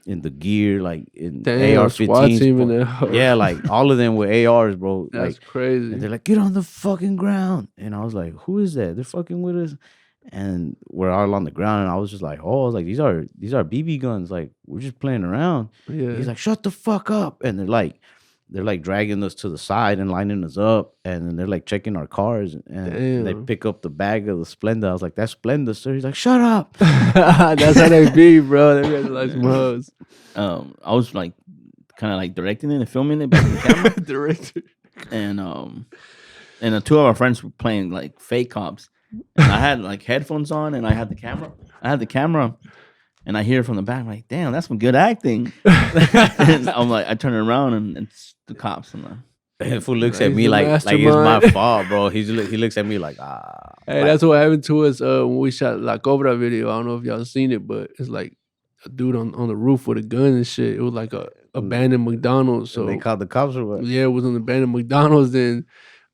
in the gear, like in AR-15s. Yeah, like all of them with ARs, bro. That's like, crazy. And they're like, "Get on the fucking ground!" And I was like, "Who is that? They're fucking with us." And we're all on the ground, and I was just like, "Oh, I was like, these are BB guns. Like, we're just playing around." Yeah. He's like, "Shut the fuck up!" And they're like dragging us to the side and lining us up, and then they're like checking our cars, and they pick up the bag of the Splenda. I was like, "That's Splenda, sir." He's like, "Shut up." That's how they be, bro. They got like some hoes. I was like kind of like directing it and filming it behind the camera. Director. And 2 of our friends were playing like fake cops. And I had like headphones on, and I had the camera. And I hear from the back, I'm like, "Damn, that's some good acting." And I'm like, I turn around, and it's the cops. I'm like, fool looks at me like it's my fault, bro. He looks at me like, ah. Hey, that's what happened to us when we shot La Cobra video. I don't know if y'all seen it, but it's like a dude on the roof with a gun and shit. It was like a abandoned McDonald's. So they called the cops or what? Yeah, it was an abandoned McDonald's. Then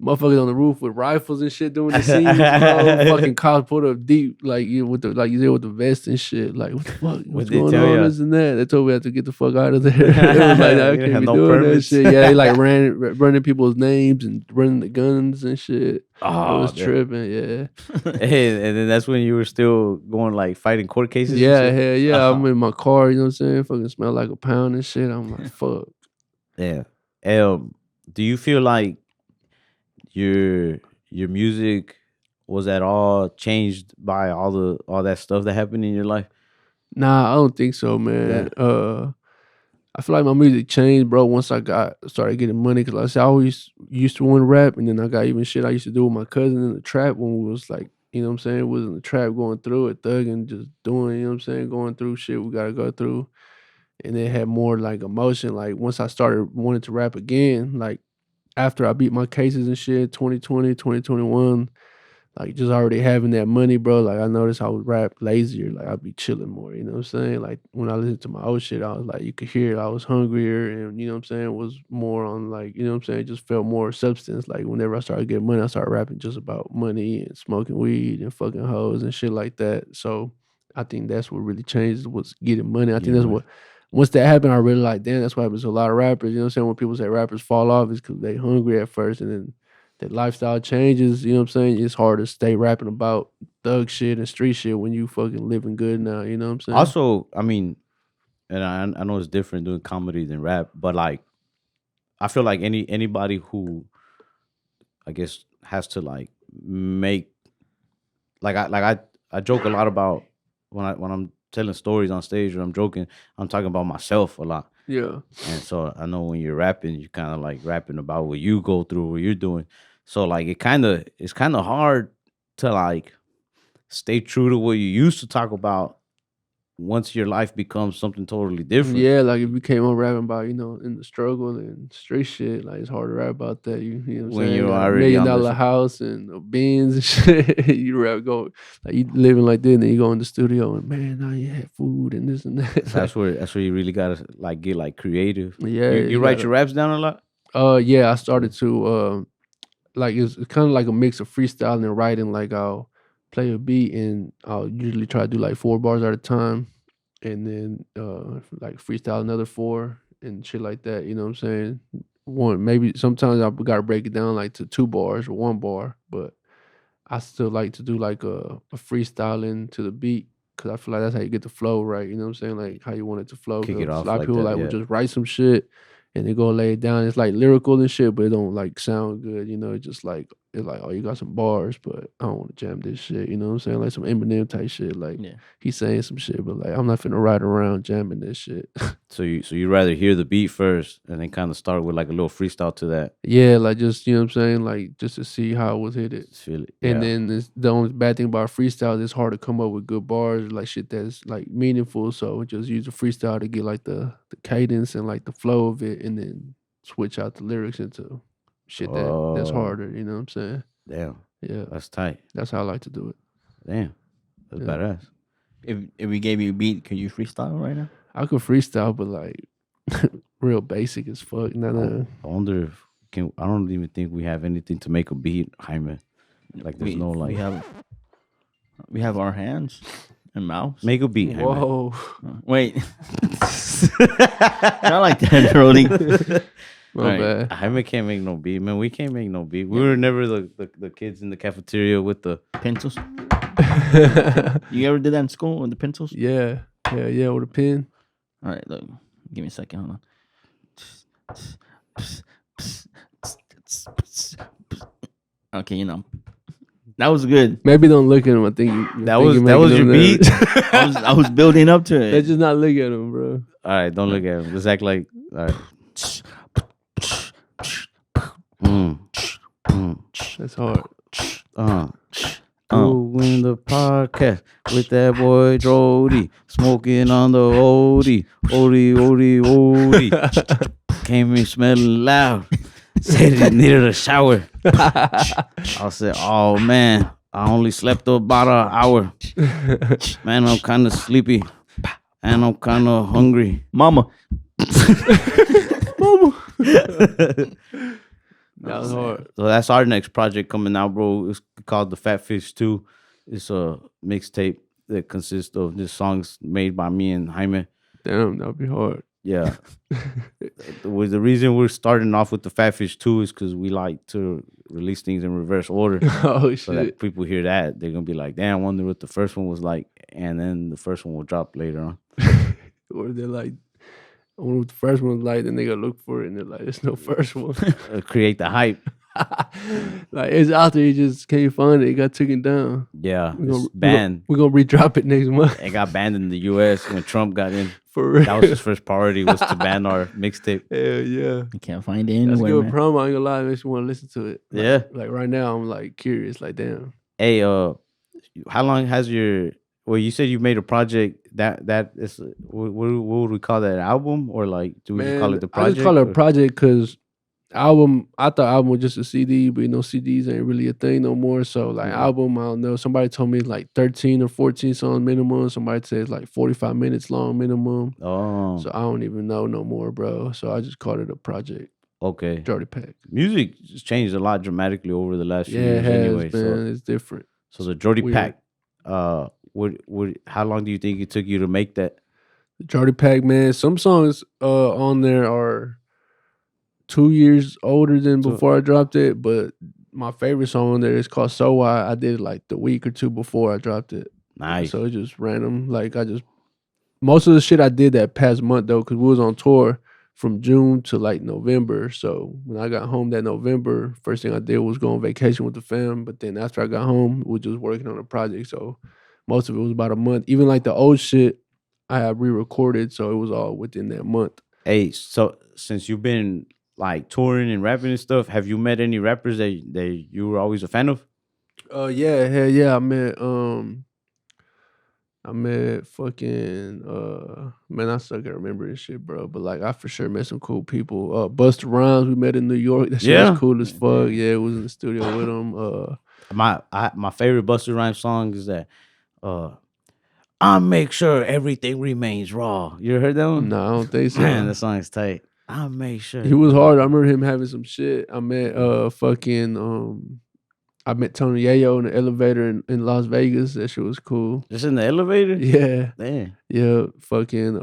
motherfuckers on the roof with rifles and shit doing the scenes, bro. Fucking cops put up deep, like you with the you said with the vest and shit. Like what the fuck? What's going on? This and that. They told me I had to get the fuck out of there. It was like I can't be doing permits. That shit. Yeah, they like running people's names and running the guns and shit. Oh, it was tripping. Yeah. Hey, and then that's when you were still going like fighting court cases. Yeah, hell yeah. I'm in my car. You know what I'm saying? Fucking smell like a pound and shit. I'm like, fuck. Yeah. Do you feel like your music was at all changed by all that stuff that happened in your life? Nah, I don't think so, man. Yeah. I feel like my music changed, bro, once I started getting money. Cause like I said, I always used to want to rap, and then I got even shit I used to do with my cousin in the trap when we was like, you know what I'm saying, was in the trap going through it, thugging, just doing, you know what I'm saying, going through shit we gotta go through. And it had more like emotion. Like once I started wanting to rap again, like after I beat my cases and shit, 2020, 2021, like just already having that money, bro, like I noticed I would rap lazier. Like I'd be chilling more, you know what I'm saying? Like when I listened to my old shit, I was like, you could hear it, I was hungrier and, you know what I'm saying, was more on like, you know what I'm saying, it just felt more substance. Like whenever I started getting money, I started rapping just about money and smoking weed and fucking hoes and shit like that. So I think that's what really changed was getting money. I think that's what, once that happened, I really like, damn, that's why there's a lot of rappers, you know what I'm saying? When people say rappers fall off, it's because they hungry at first and then that lifestyle changes, you know what I'm saying? It's hard to stay rapping about thug shit and street shit when you fucking living good now, you know what I'm saying? Also, I mean, and I know it's different doing comedy than rap, but like, I feel like anybody who, I guess, has to like make, I joke a lot about when I'm telling stories on stage or I'm joking, I'm talking about myself a lot. Yeah. And so I know when you're rapping, you're kind of like rapping about what you go through, what you're doing. So like it's kind of hard to like stay true to what you used to talk about once your life becomes something totally different. Yeah, like if you came on rapping about, you know, in the struggle and street shit, like it's hard to rap about that. You know what I'm when saying? you're Got already $1 million house and a Benz and shit. You rap go like you living like this, and then you go in the studio and man, now you had food and this and that. So that's where you really gotta like get like creative. Yeah, you write your raps down a lot. Yeah, I started to like it's kind of like a mix of freestyling and writing. Like I'll play a beat and I'll usually try to do like 4 bars at a time, and then like freestyle another 4 and shit like that. You know what I'm saying? One maybe sometimes I gotta break it down like to 2 bars or 1 bar, but I still like to do like a freestyling to the beat because I feel like that's how you get the flow right. You know what I'm saying? Like how you want it to flow. Kick it off a lot of like people that, will just write some shit and they go lay it down. It's like lyrical and shit, but it don't like sound good. You know, it's just like it's like, oh, you got some bars, but I don't want to jam this shit. You know what I'm saying? Like some Eminem type shit. Like he's saying some shit, but like I'm not finna ride around jamming this shit. So you rather hear the beat first and then kind of start with like a little freestyle to that. Yeah, like just, you know what I'm saying? Like just to see how it was hit it. Just feel it. Yeah. And then the only bad thing about freestyle is it's hard to come up with good bars, like shit that's like meaningful. So just use a freestyle to get like the cadence and like the flow of it, and then switch out the lyrics into shit that's harder. You know what I'm saying? Damn. Yeah. That's tight. That's how I like to do it. Damn. That's badass. If we gave you a beat, could you freestyle right now? I could freestyle, but like real basic as fuck. I wonder if I don't even think we have anything to make a beat, Jaime. Like there's no like we have our hands and mouths. Make a beat, Jaime. Whoa. Wait. Not like that, DRODi. My bad. Jaime can't make no beat, man. We can't make no beat. We were never the kids in the cafeteria with the pencils. You ever did that in school with the pencils? Yeah. Yeah, with a pen. All right, look. Give me a second. Hold on. Okay, you know. That was good. Maybe don't look at him. I think that was your beat. I was building up to it. Let's just not look at him, bro. All right, don't look at him. Just act like. All right. That's hard. Doing the podcast with that boy DRODi, smoking on the OD. Came in smelling loud. Said he needed a shower. I said, oh man, I only slept about an hour. Man, I'm kind of sleepy and I'm kind of hungry. Mama. That was hard. So that's our next project coming out, bro. It's called the FatFish 2. It's a mixtape that consists of just songs made by me and Jaime. Damn, that'd be hard. Yeah. The reason we're starting off with the FatFish 2 is because we like to release things in reverse order. Oh shit! So that people hear that, they're gonna be like, "Damn, I wonder what the first one was like," and then the first one will drop later on. Or they're like, I wonder what the first one was like. Then they gotta look for it, and they're like, "There's no first one." Create the hype. Like it's out there, you just can't find it. It got taken down. Yeah, it's banned. We're gonna re-drop it next month. It got banned in the U.S. when Trump got in. For real. That was his first priority, was to ban our mixtape. Hell yeah. You can't find it That's a anywhere, good man. promo. I ain't gonna lie, it makes me want to listen to it. Like, Yeah. Like right now, I'm like curious. Like damn. Hey, how long has your? Well, you said you made a project that is what would we call that, an album, or like do we just call it the project? I just call it a project because album. I thought album was just a CD, but CDs ain't really a thing no more. So like album, I don't know. Somebody told me like 13 or 14 songs minimum. Somebody says like 45 minutes long minimum. Oh, So I don't even know no more, bro. So I just called it a project. Okay. DRODi Pack. Music has changed a lot dramatically over the last few Yeah, years. it has, Anyway, man. It's different. So the DRODi Weird. Pack. How long do you think it took you to make that? The DRODi Pack, man. Some songs on there are 2 years older than before I dropped it, but my favorite song on there is called So Why. I did it like the week or two before I dropped it. Nice. So it's just random. Like most of the shit I did that past month though, because we was on tour from June to like November. So when I got home that November, first thing I did was go on vacation with the fam. But then after I got home, we were just working on a project. So most of it was about a month. Even like the old shit, I had re-recorded, so it was all within that month. Hey, so since you've been like touring and rapping and stuff, have you met any rappers that you were always a fan of? Yeah, hell yeah. I met fucking man, I suck at remembering shit, bro. But like I for sure met some cool people. Busta Rhymes, we met in New York. That shit was cool as fuck. Yeah, it was in the studio with him. My favorite Busta Rhymes song is that I make sure everything remains raw. You ever heard that one? No, I don't think so. Man, that song is tight. I make sure. He was hard. I remember him having some shit. I met I met Tony Yayo in the elevator in Las Vegas. That shit was cool. Just in the elevator? Yeah. Damn. Yeah. Fucking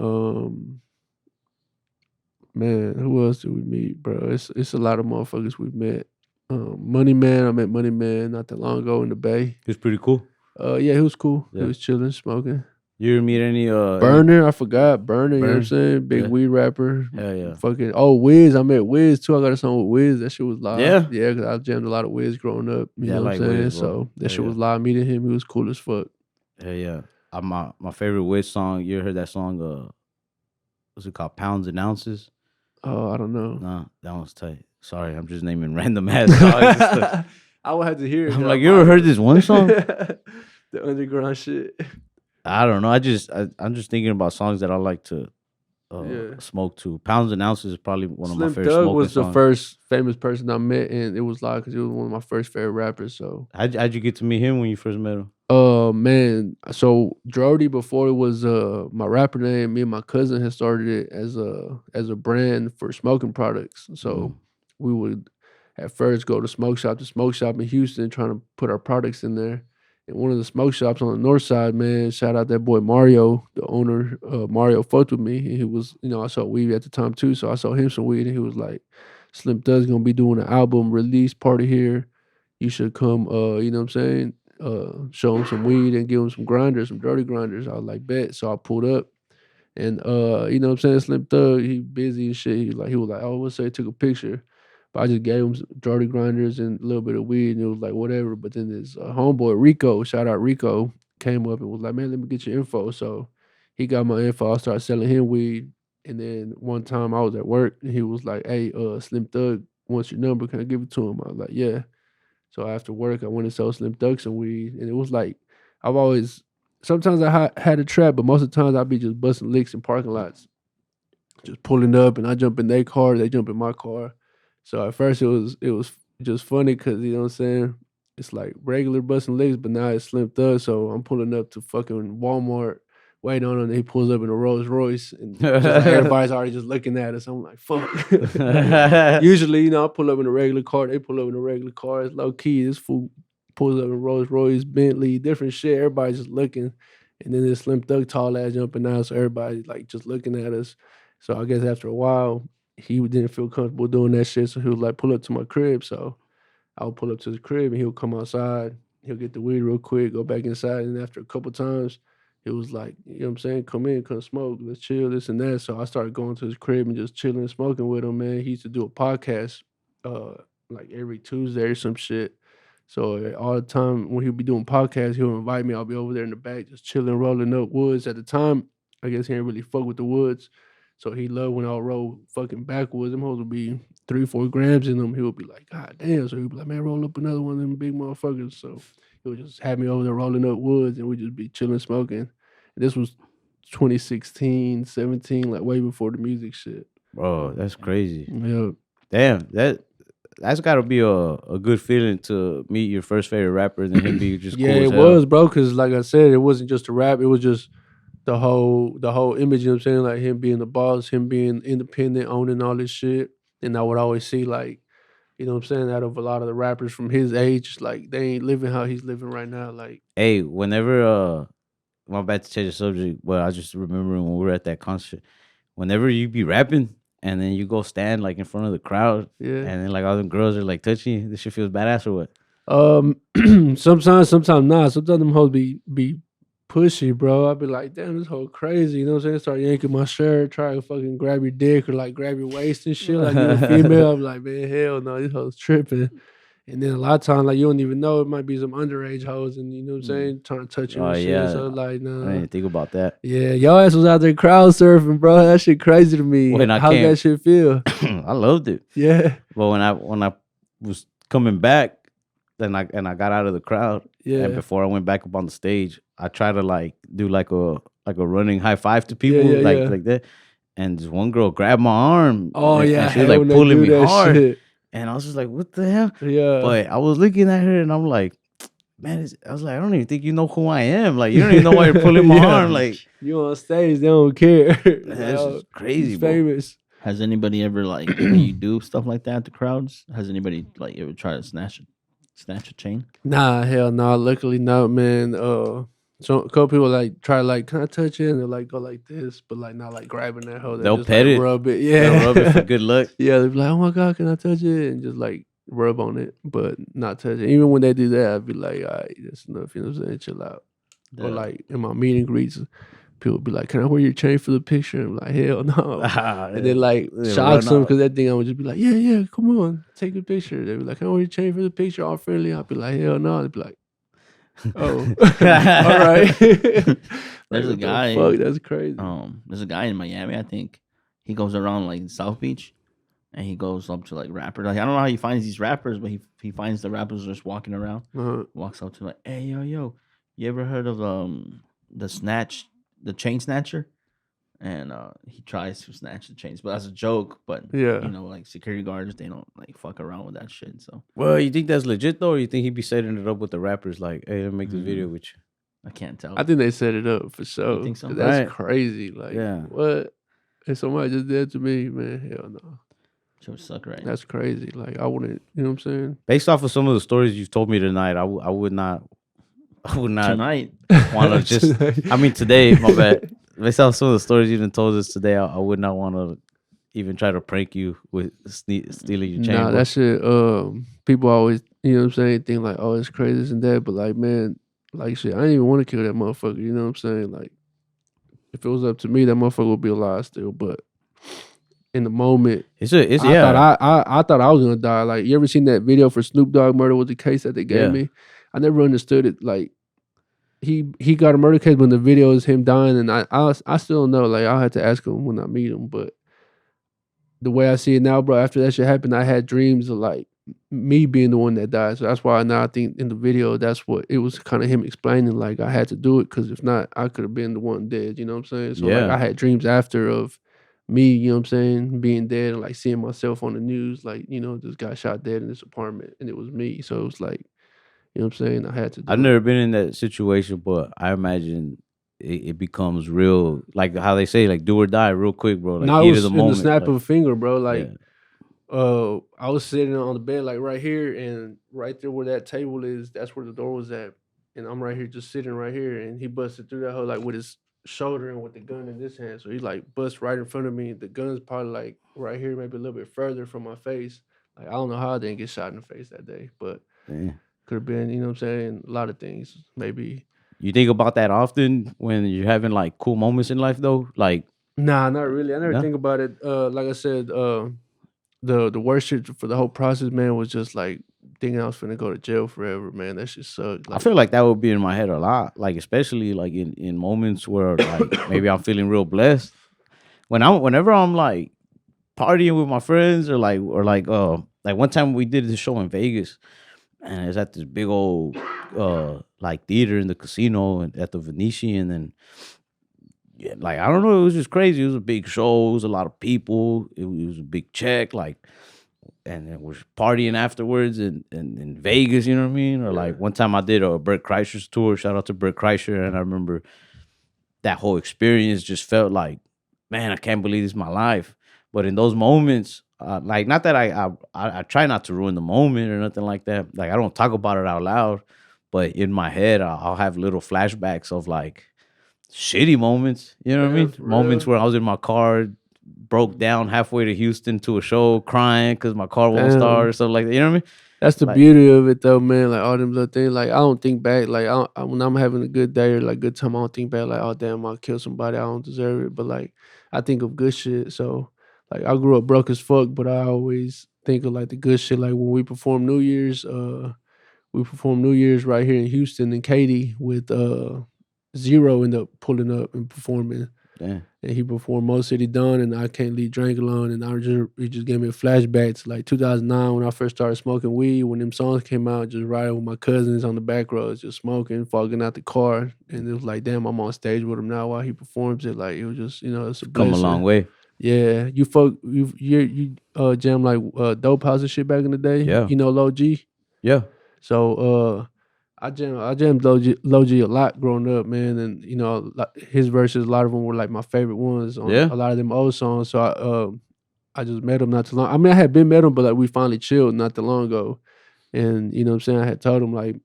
man, who else did we meet, bro? It's a lot of motherfuckers we met. Money Man, I met Money Man not that long ago in the Bay. He was pretty cool. Yeah, he was cool. Yeah. He was chilling, smoking. You ever meet any Burner? I forgot Burner. You know what I'm saying? Big weed rapper. Hell yeah. Fucking Wiz. I met Wiz too. I got a song with Wiz. That shit was live. Yeah? Yeah, because I jammed a lot of Wiz growing up. You know what I'm like saying? Wiz, bro. So that Hell shit yeah. was live. Meeting him, he was cool as fuck. Hell yeah. My favorite Wiz song, you ever heard that song? What's it called? Pounds and Ounces? Oh, I don't know. No, that one's tight. Sorry, I'm just naming random ass songs. I would have to hear it. I'm like, you ever heard this one song? The underground shit. I don't know. I'm just thinking about songs that I like to smoke to. Pounds and Ounces is probably one of my favorite Thug smoking was the songs. first famous person I met, and it was live because he was one of my first favorite rappers. So How'd you get to meet him when you first met him? Man, so DRODi before it was my rapper name. Me and my cousin had started it as a brand for smoking products. So we would at first go to smoke shop in Houston, trying to put our products in there. And one of the smoke shops on the north side, man, shout out that boy Mario, the owner. Mario fucked with me. And he was, I saw weed at the time too. So I saw him some weed and he was like, Slim Thug's gonna be doing an album release party here. You should come, you know what I'm saying? Show him some weed and give him some grinders, some dirty grinders. I was like, bet. So I pulled up. And you know what I'm saying? Slim Thug, he busy and shit. He was like, oh, let's say he took a picture. But I just gave him some dirty grinders and a little bit of weed, and it was like whatever. But then this homeboy Rico, shout out Rico, came up and was like, "Man, let me get your info." So he got my info. I started selling him weed, and then one time I was at work, and he was like, "Hey, Slim Thug wants your number. Can I give it to him?" I was like, "Yeah." So after work, I went and sold Slim Thug some weed, and it was like sometimes I had a trap, but most of the times I'd be just busting licks in parking lots, just pulling up, and I jump in their car, they jump in my car. So at first it was just funny because, you know what I'm saying, it's like regular busting licks, but now it's Slim Thug. So I'm pulling up to fucking Walmart waiting on him. He pulls up in a Rolls Royce, and just like everybody's already just looking at us. I'm like, fuck. Usually, I pull up in a regular car. They pull up in a regular car. It's low key. This fool pulls up in a Rolls Royce, Bentley, different shit. Everybody's just looking. And then this Slim Thug tall ass jumping out, so everybody like just looking at us. So I guess after a while, he didn't feel comfortable doing that shit. So he was like, pull up to my crib. So I would pull up to his crib and he'll come outside. He'll get the weed real quick, go back inside. And after a couple times, it was like, you know what I'm saying? Come in, come smoke, let's chill, this and that. So I started going to his crib and just chilling and smoking with him, man. He used to do a podcast like every Tuesday or some shit. So all the time when he'll be doing podcasts, he'll invite me. I'll be over there in the back just chilling, rolling up woods. At the time, I guess he didn't really fuck with the woods. So he loved when I'll roll fucking backwoods. Them hoes would be 3-4 grams in them. He would be like, God damn. So he'd be like, man, roll up another one of them big motherfuckers. So he would just have me over there rolling up woods and we'd just be chilling, smoking. And this was 2016, 17, like way before the music shit. Bro, that's crazy. Yeah. Damn, that's got to be a good feeling to meet your first favorite rapper and then him be just yeah, cool as it hell. was, bro. Because like I said, it wasn't just a rap. It was just the whole image. You know what I'm saying? Like him being the boss, him being independent, owning all this shit. And I would always see like, you know what I'm saying, out of a lot of the rappers from his age, like they ain't living how he's living right now. Like, Hey, whenever I'm about to change the subject, but I just remember when we were at that concert, whenever you be rapping and then you go stand like in front of the crowd, yeah. and then like all them girls are like touching you, this shit feels badass or what? Sometimes not. Sometimes them hoes be pushy, bro. I'd be like, damn, this hoe crazy. You know what I'm saying? Start yanking my shirt, try to fucking grab your dick or like grab your waist and shit. Like you're a female. I'm like, man, hell no, this hoe's tripping. And then a lot of times, like you don't even know, it might be some underage hoes, and you know what I'm saying, trying to touch you and shit. Yeah. So like, nah. I didn't think about that. Yeah, y'all ass was out there crowd surfing, bro. That shit crazy to me. When I How came- that shit feel? I loved it. Yeah, But when I was coming back, then I got out of the crowd, yeah. and before I went back up on the stage, I tried to like do like a running high five to people, Yeah, like that. And this one girl grabbed my arm. Oh and, yeah, and she was hell, like when they pulling do me that hard, shit. and I was just like, "What the hell?" Yeah, But I was looking at her, and I'm like, "Man," I was like, "I don't even think you know who I am. Like, you don't even know why you're pulling my Yeah. arm. Like, you on stage, they don't care. that's just crazy, He's bro." famous. Has anybody ever like when you do stuff like that to crowds? Has anybody like ever tried to snatch a chain? Nah, hell no. Luckily not, man. So a couple people like try like, can I touch it? And they'll like go like this, but like not like grabbing that hoe. They'll just, pet like, it. rub it. They'll Yeah, rub it for good luck. Yeah, they'll be like, oh my god, can I touch it? And just like rub on it, but not touch it. Even when they do that, I'd be like, all right, that's enough. You know what I'm saying? Chill out. Yeah. Or like in my meet and greets, people be like, can I wear your chain for the picture? I'm like, hell no. And then like They shock run them off. because that thing I would just be like, yeah, come on, take a picture. They'd be like, can I wear your chain for the picture? All friendly. I'd be like, hell no. They'd be like, oh, all right. There's a what the guy. Fuck, that's crazy. There's a guy in Miami. I think he goes around like South Beach, and he goes up to like rappers. Like I don't know how he finds these rappers, but he finds the rappers just walking around. Uh-huh. Walks up to like, hey yo, you ever heard of the chain snatcher? And he tries to snatch the chains, but that's a joke. But Yeah. you know, like security guards, they don't like fuck around with that shit. So Well, you think that's legit though, or you think he'd be setting it up with the rappers? Like, hey, let me make this video with you. I can't tell. I think they set it up for sure. think so? 'Cause that's Right. crazy. Like, Yeah. what? If somebody just did that to me, man, hell no. It would suck, right? That's crazy. Like, I wouldn't, you know what I'm saying? Based off of some of the stories you've told me tonight, I would not Tonight. want to just. I mean, today, my bad. Based off some of the stories you done told us today, I would not want to even try to prank you with stealing your chain. Nah, bro. that shit, people always, you know what I'm saying, think like, oh, it's crazy this and that. But like, man, like shit, I didn't even want to kill that motherfucker. You know what I'm saying? Like, if it was up to me, that motherfucker would be alive still. But in the moment, I thought I was gonna die. Like, you ever seen that video for Snoop Dogg murder was the case that they gave Yeah. me? I never understood it. Like, he got a murder case when the video is him dying, and I still don't know. Like, I'll have to ask him when I meet him. But the way I see it now, bro, after that shit happened, I had dreams of like me being the one that died. So that's why now I think in the video, that's what it was kind of him explaining. Like, I had to do it because if not, I could have been the one dead. You know what I'm saying? So Yeah. like, I had dreams after of me, you know what I'm saying, being dead and like seeing myself on the news, like, you know, this guy shot dead in this apartment, and it was me. So it was like, you know what I'm saying, I had to do I've it. never been in that situation, but I imagine it becomes real, like how they say, like do or die, real quick, bro. Like Now it heat of the was in the moment. snap Like, of a finger, bro. yeah, Like, I was sitting on the bed, like right here, and right there where that table is, that's where the door was at, and I'm right here, just sitting right here, and he busted through that hole like with his shoulder and with the gun in this hand. So he like bust right in front of me. The gun's probably like right here, maybe a little bit further from my face. Like I don't know how I didn't get shot in the face that day, but damn. could have been, you know what I'm saying, a lot of things. Maybe You think about that often when you're having like cool moments in life, though? Like, nah, not really. I never no, think about it. Like I said, the worst shit for the whole process, man, was just like thinking I was finna go to jail forever, man. That shit sucked. I Like, feel like that would be in my head a lot. Like, especially like in moments where like maybe I'm feeling real blessed. Whenever I'm like partying with my friends or like one time we did this show in Vegas and it's at this big old like theater in the casino and at the Venetian and yeah, like I don't know, it was just crazy. It was a big show, it was a lot of people, it was a big check, like and then we're partying afterwards in Vegas, you know what I mean? Or yeah, like one time I did a Bert Kreischer's tour, shout out to Bert Kreischer, and I remember that whole experience just felt like, man, I can't believe this is my life. But in those moments, like not that I try not to ruin the moment or nothing like that. Like I don't talk about it out loud, but in my head, I'll have little flashbacks of like shitty moments. You know what I yeah, mean? for Moments real. where I was in my car, broke down halfway to Houston to a show, crying because my car won't start Damn. or something like that. You know what I mean? That's the Like, beauty of it though, man. Like all them little things. Like I don't think back. Like when I'm having a good day or like good time, I don't think back like, oh damn, I killed somebody. I don't deserve it. But like I think of good shit. So like I grew up broke as fuck, but I always think of like the good shit. Like when we performed New Year's, right here in Houston and Katy with Zero ended up pulling up and performing. damn. And he performed Mo City Dawn and I Can't Leave Drink Alone. And it just gave me a flashback to like 2009 when I first started smoking weed. When them songs came out, just riding with my cousins on the back roads, just smoking, fogging out the car. And it was like, damn, I'm on stage with him now while he performs it. Like it was just, it's a Come a long blessing. way. Yeah, you jam like dope house and shit back in the day. Yeah. You know, Low G. Yeah. So I jammed Low G a lot growing up, man, and his verses, a lot of them were like my favorite ones on Yeah. a lot of them old songs. So I just met him not too long. I mean, I had been met him, but like we finally chilled not too long ago, and you know what I'm saying. I had told him like,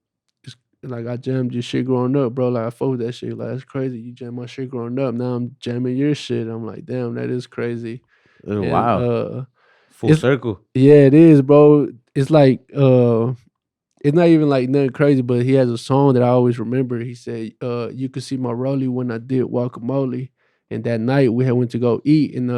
like I jammed your shit growing up, bro. Like I fuck with that shit. Like that's crazy. You jammed my shit growing up. Now I'm jamming your shit. I'm like, damn, that is crazy. And Wow. Full it's circle. yeah, it is, bro. It's like it's not even like nothing crazy, but he has a song that I always remember. He said, "You could see my rollie when I did guacamole." And that night we had went to go eat, and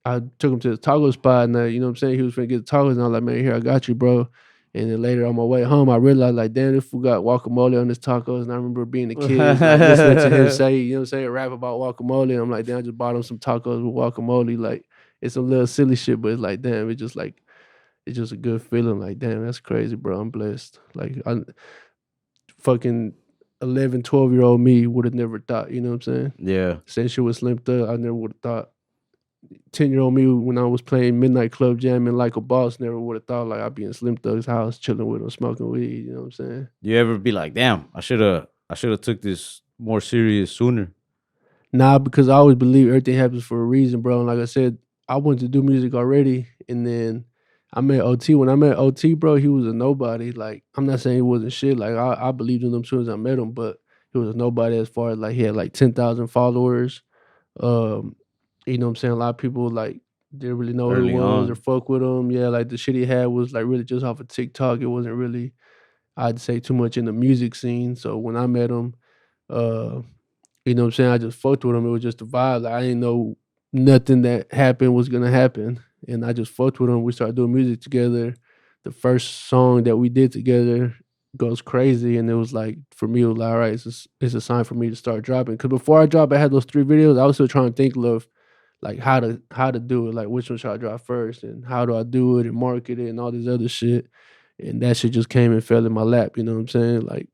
I took him to the taco spot, and you know what I'm saying, he was finna get the tacos, and I was like, "Man, here I got you, bro." And then later on my way home, I realized like, damn, this fool got guacamole on his tacos, and I remember being a kid, like listening to him say, you know what I'm saying, rap about guacamole, and I'm like, damn, I just bought him some tacos with guacamole. Like it's some little silly shit, but it's like, damn, it's just a good feeling. Like, damn, that's crazy, bro. I'm blessed. Like, I fucking 11, 12-year-old me would have never thought, you know what I'm saying? Yeah. Since she was Slim Thug, I never would have thought. 10-year-old me when I was playing Midnight Club jamming like a boss, never would have thought like I'd be in Slim Thug's house chilling with him, smoking weed, you know what I'm saying? You ever be like, damn, I should have took this more serious sooner. Nah, because I always believe everything happens for a reason, bro. And like I said, I wanted to do music already, and then I met OT. When I met OT, bro, he was a nobody. Like I'm not saying he wasn't shit. Like I believed in him as soon as I met him, but he was a nobody as far as like he had like 10,000 followers. Um, you know what I'm saying? A lot of people like didn't really know who he Early was or on. fuck with him. Yeah, like the shit he had was like really just off of TikTok. It wasn't really, I'd say, too much in the music scene. So when I met him, uh you know what I'm saying? I just fucked with him. It was just a vibe. Like, I didn't know nothing that happened was gonna happen. And I just fucked with him. We started doing music together. The first song that we did together goes crazy. And it was like, for me, it was like, all right, it's a sign for me to start dropping. Cause before I dropped, I had those 3 videos. I was still trying to think of like how to do it. Like which one should I drop first and how do I do it and market it and all this other shit. And that shit just came and fell in my lap, you know what I'm saying? Like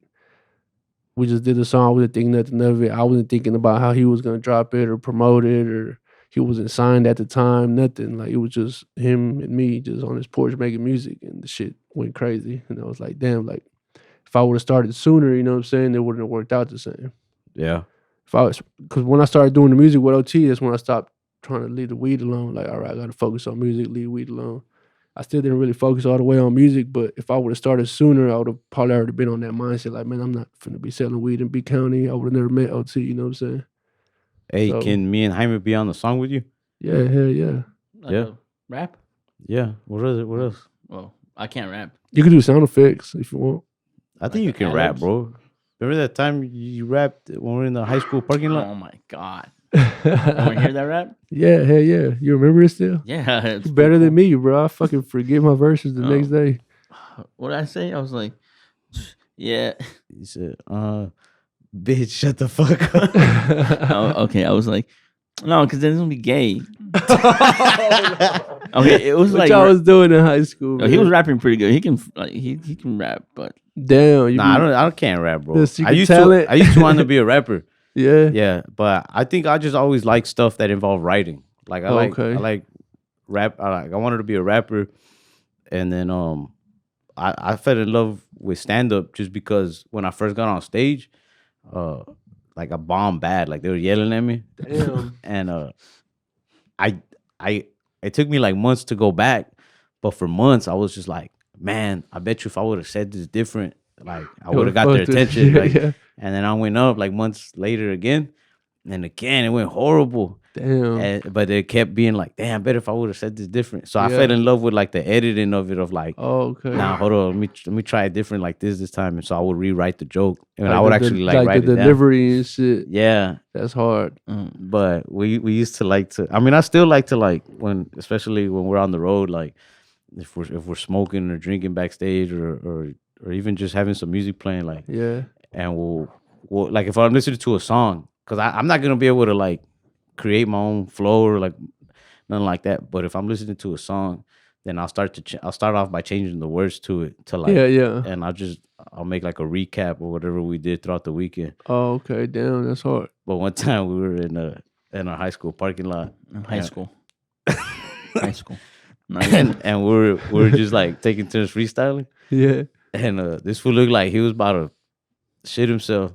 we just did the song. I wasn't thinking nothing of it. I wasn't thinking about how he was gonna drop it or promote it, or he wasn't signed at the time. Nothing. Like it was just him and me just on his porch making music, and the shit went crazy. And I was like, damn, like if I would have started sooner, you know what I'm saying, it wouldn't have worked out the same. Yeah. Because when I started doing the music with OT, that's when I stopped trying to leave the weed alone. Like, all right, I got to focus on music, leave weed alone. I still didn't really focus all the way on music, but if I would have started sooner, I would have probably already been on that mindset. Like, man, I'm not finna be selling weed in B County. I would have never met OT. You know what I'm saying? Hey, So- can me and Jaime be on the song with you? Yeah, hell yeah. Like Yeah. a rap. Yeah. What is it? What else? Well, I can't rap. You can do sound effects if you want. I think Like you the can rap, ad-libs? bro. Remember that time you rapped when we were in the high school parking lot? Oh my god! You want to hear that rap? Yeah, hell yeah. You remember it still? Yeah, it's You better pretty than me, bro. I fucking forget my verses the Oh. next day. cool. What did I say? I was like, yeah. He said, bitch, shut the fuck up. Oh, okay, I was like, no, because then it's gonna be gay. Okay, it was What like y'all was doing in high school? oh, he man? was rapping pretty good. He can like he can rap, but Damn. You Nah, be- I can't rap, bro. The secret talent. I used to want to be a rapper. Yeah. Yeah, but I think I just always like stuff that involve writing. Like I like rap. I wanted to be a rapper, and then I fell in love with stand up just because when I first got on stage, like I bombed bad. Like they were yelling at me, Damn. and it took me like months to go back, but for months I was just like, man, I bet you if I would have said this different, like I would have got their attention. Yeah, Like, yeah. and then I went up like months later again, and again it went horrible. Damn. But it kept being like, damn, I bet if I would have said this different. So I Yeah. fell in love with like the editing of it, of like, Oh, okay. nah, hold on, let me try it different like this time. And so I would rewrite the joke, and Like I would the- actually like write the it down. delivery and shit. Yeah, That's hard. but we used to like to. I mean, I still like to like especially when we're on the road, like if we're smoking or drinking backstage or even just having some music playing, like, Yeah. and we'll like if I'm listening to a song, because I'm not gonna be able to like create my own flow or like nothing like that. But if I'm listening to a song, then I'll start off by changing the words to it to like Yeah. and I'll make like a recap or whatever we did throughout the weekend. Oh, okay. Damn, that's hard. But one time we were in our high school parking lot. in high Yeah. school, high school. Not even- and we were just like taking turns freestyling. Yeah. And this fool looked like he was about to shit himself.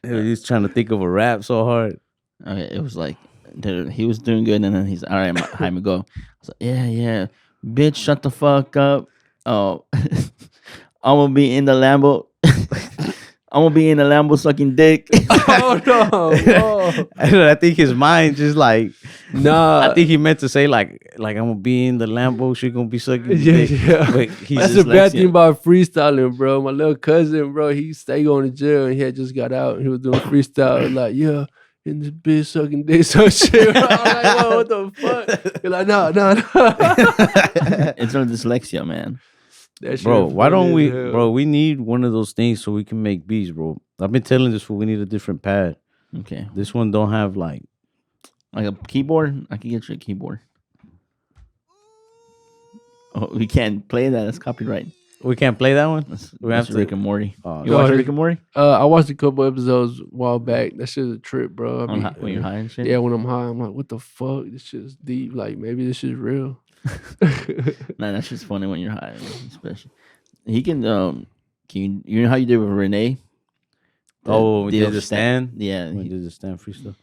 He was trying to think of a rap so hard. Okay, it was like dude, he was doing good, and then he's all right. Jaime, go. I was like, yeah, bitch, shut the fuck up. Oh, I'm gonna be in the Lambo. I'm gonna be in the Lambo sucking dick. Oh no. Oh. And I think his mind just like Nah. I think he meant to say like I'm gonna be in the Lambo, she gonna be sucking Yeah, dick. yeah. But he's That's the bad thing dyslexic. about freestyling, bro. My little cousin, bro, he stayed going to jail and he had just got out and he was doing freestyle. Like, yeah, in this bitch sucking dick, so shit. I'm like, whoa, what the fuck? You're like, no. It's on dyslexia, man. That shit Bro, why don't funny we as hell. bro, we need one of those things so we can make beats, bro. I've been telling this fool we need a different pad. Okay, This one don't have like like a keyboard. I can get you a keyboard. Oh, we can't play that. That's copyright. we can't play that one. That's, We have that's to- Rick and Morty. Oh, You no. watch Rick and Morty I watched a couple episodes a while back. That shit's a trip, bro. I mean, when you're high and shit? yeah, when I'm high, I'm like, what the fuck? This shit's deep. Like, maybe this shit's real. Nah, that's just funny when you're high, especially. He can you know how you did with Renee? Oh, we deal did the stand? Yeah, We did the stand freestyle.